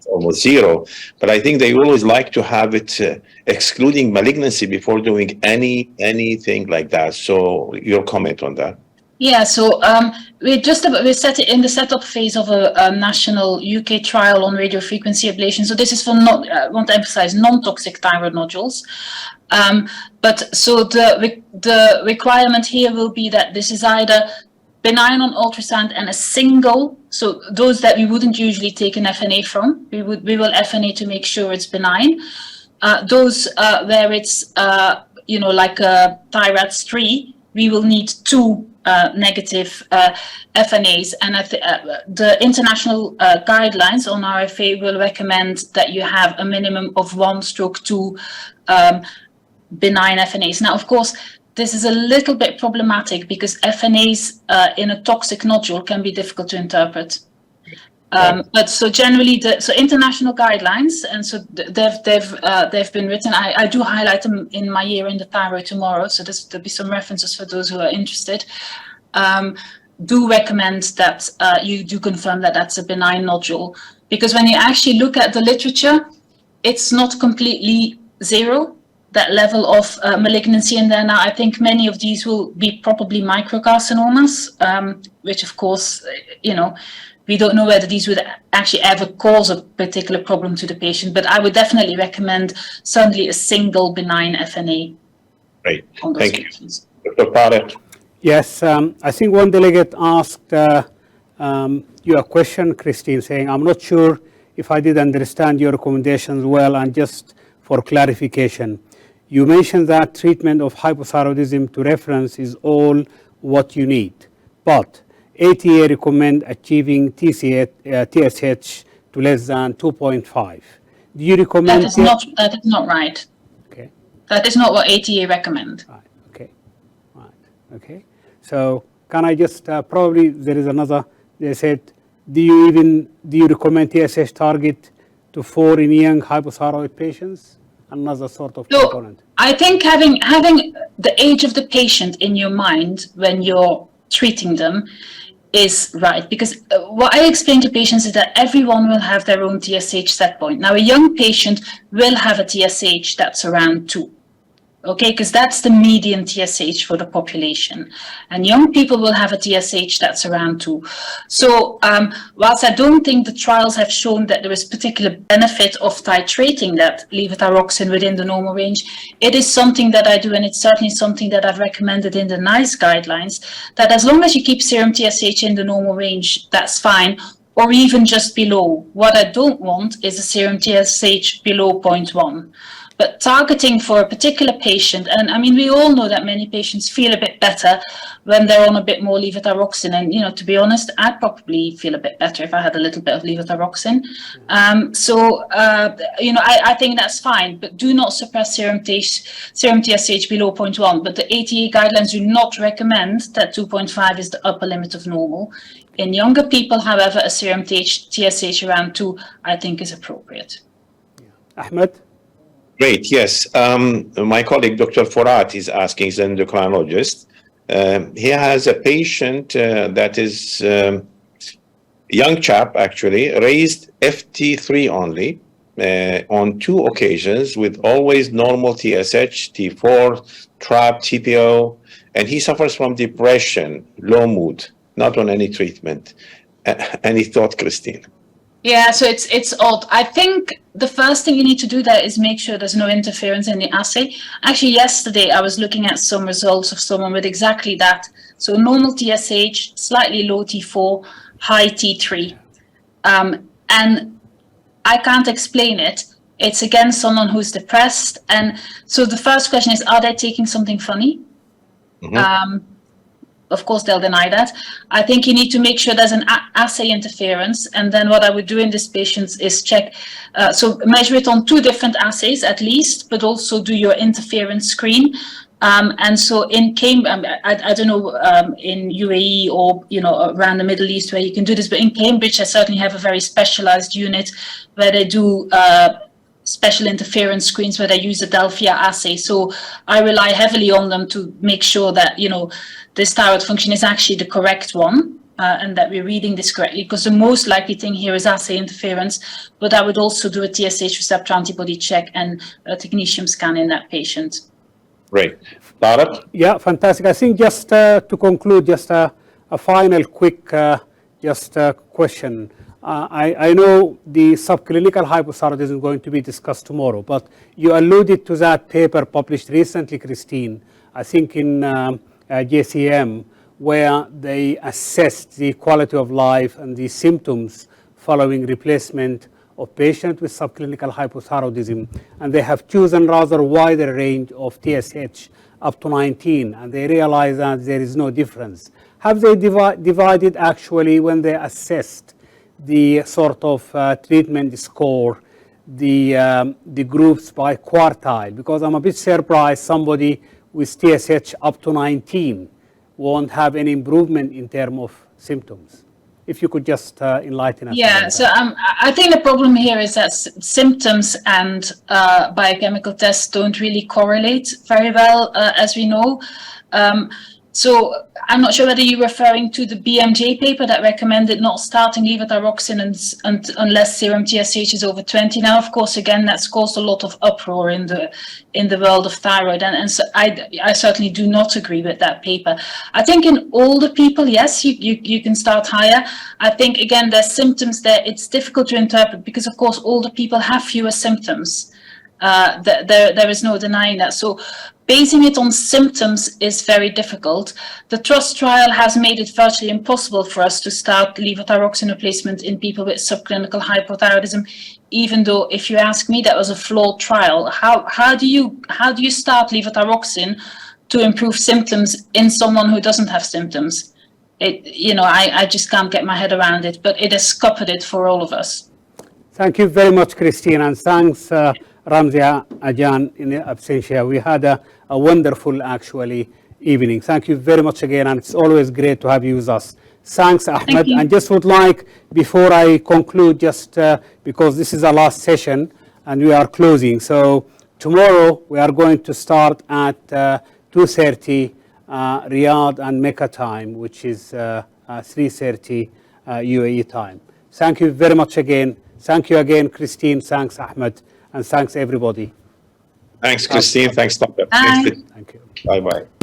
almost zero. But I think they always like to have it excluding malignancy before doing anything like that. So your comment on that? Yeah, so we're set in the setup phase of a national UK trial on radiofrequency ablation. So this is for I want to emphasize non-toxic thyroid nodules. But so the requirement here will be that this is either benign on ultrasound and a single, so those that we wouldn't usually take an FNA from, we will FNA to make sure it's benign. Those where it's like a ThyRADS 3, we will need two negative FNAs, and the international guidelines on RFA will recommend that you have a minimum of 1/2 benign FNAs. Now, of course, this is a little bit problematic because FNAs in a toxic nodule can be difficult to interpret. But so generally, so international guidelines, and so they've been written. I do highlight them in my year in the thyroid tomorrow. So there'll be some references for those who are interested. Do recommend that you do confirm that that's a benign nodule, because when you actually look at the literature, it's not completely zero, that level of malignancy in there. Now, I think many of these will be probably microcarcinomas, which of course, we don't know whether these would actually ever cause a particular problem to the patient, but I would definitely recommend certainly a single benign FNA. Great, on those thank patients. you. Dr. Tarek. Yes, I think one delegate asked you a question, Christine, saying, I'm not sure if I did understand your recommendations well, and just for clarification, you mentioned that treatment of hypothyroidism to reference is all what you need, but ATA recommend achieving TSH to less than 2.5. Do you recommend? That is not right. Okay. That is not what ATA recommend. Right. Okay. Right. Okay. So can I just probably there is another. They said, do you recommend TSH target to 4 in young hypothyroid patients? Another sort of component. I think having the age of the patient in your mind when you're treating them is right, because what I explain to patients is that everyone will have their own TSH set point. Now, a young patient will have a TSH that's around 2. okay, because that's the median TSH for the population. And young people will have a TSH that's around 2. So whilst I don't think the trials have shown that there is particular benefit of titrating that levothyroxine within the normal range, it is something that I do, and it's certainly something that I've recommended in the NICE guidelines, that as long as you keep serum TSH in the normal range, that's fine, or even just below. What I don't want is a serum TSH below 0.1. But targeting for a particular patient, and I mean, we all know that many patients feel a bit better when they're on a bit more levothyroxine. And, you know, to be honest, I'd probably feel a bit better if I had a little bit of levothyroxine. You know, I think that's fine, but do not suppress serum TSH below 0.1. But the ATA guidelines do not recommend that 2.5 is the upper limit of normal. In younger people, however, a serum TSH around 2, I think, is appropriate. Ahmed? Great, yes. My colleague, Dr. Forat, is asking, he's an endocrinologist. He has a patient that is a young chap, actually, raised FT3 only on 2 occasions with always normal TSH, T4, TRAP, TPO, and he suffers from depression, low mood, not on any treatment. Any thought, Christine? Yeah, so it's odd. I think the first thing you need to do there is make sure there's no interference in the assay. Actually, yesterday I was looking at some results of someone with exactly that. So normal TSH, slightly low T4, high T3. And I can't explain it. It's again someone who's depressed. And so the first question is, are they taking something funny? Mm-hmm. Of course, they'll deny that. I think you need to make sure there's an assay interference. And then what I would do in this patient is check, so measure it on 2 different assays at least, but also do your interference screen. And so in Cambridge, I don't know, in UAE or, you know, around the Middle East where you can do this, but in Cambridge, I certainly have a very specialized unit where they do special interference screens where they use a Delphia assay. So I rely heavily on them to make sure that, you know, this thyroid function is actually the correct one and that we're reading this correctly, because the most likely thing here is assay interference. But I would also do a TSH receptor antibody check and a technetium scan in that patient. Great. Tariq? Yeah, fantastic. I think just to conclude, just a final quick question. I know the subclinical hypothyroidism is going to be discussed tomorrow, but you alluded to that paper published recently, Christine, I think in JCM, where they assessed the quality of life and the symptoms following replacement of patients with subclinical hypothyroidism. And they have chosen rather wider range of TSH up to 19, and they realize that there is no difference. Have they divided actually when they assessed the sort of treatment score, the groups by quartile? Because I'm a bit surprised somebody with TSH up to 19 won't have any improvement in terms of symptoms. If you could just enlighten us. Yeah, so I think the problem here is that symptoms and biochemical tests don't really correlate very well, as we know. So I'm not sure whether you're referring to the BMJ paper that recommended not starting levothyroxine unless serum TSH is over 20. Now, of course, again, that's caused a lot of uproar in the world of thyroid, and so I certainly do not agree with that paper. I think in older people, yes, you can start higher. I think, again, there's symptoms there. It's difficult to interpret because, of course, older people have fewer symptoms. There is no denying that. So basing it on symptoms is very difficult. The TRUST trial has made it virtually impossible for us to start levothyroxine replacement in people with subclinical hypothyroidism, even though, if you ask me, that was a flawed trial. How do you start levothyroxine to improve symptoms in someone who doesn't have symptoms? I just can't get my head around it, but it has scuppered it for all of us. Thank you very much, Christine, and thanks, Ramzia Ajan in absentia. We had a wonderful, actually, evening. Thank you very much again, and it's always great to have you with us. Thanks, Ahmed. And just would like, before I conclude, just because this is our last session and we are closing. So tomorrow we are going to start at 2:30 Riyadh and Mecca time, which is 3:30 UAE time. Thank you very much again. Thank you again, Christine. Thanks, Ahmed. And thanks, everybody. Thanks, Christine. Thanks, Tariq. Bye. Thank you. Bye-bye.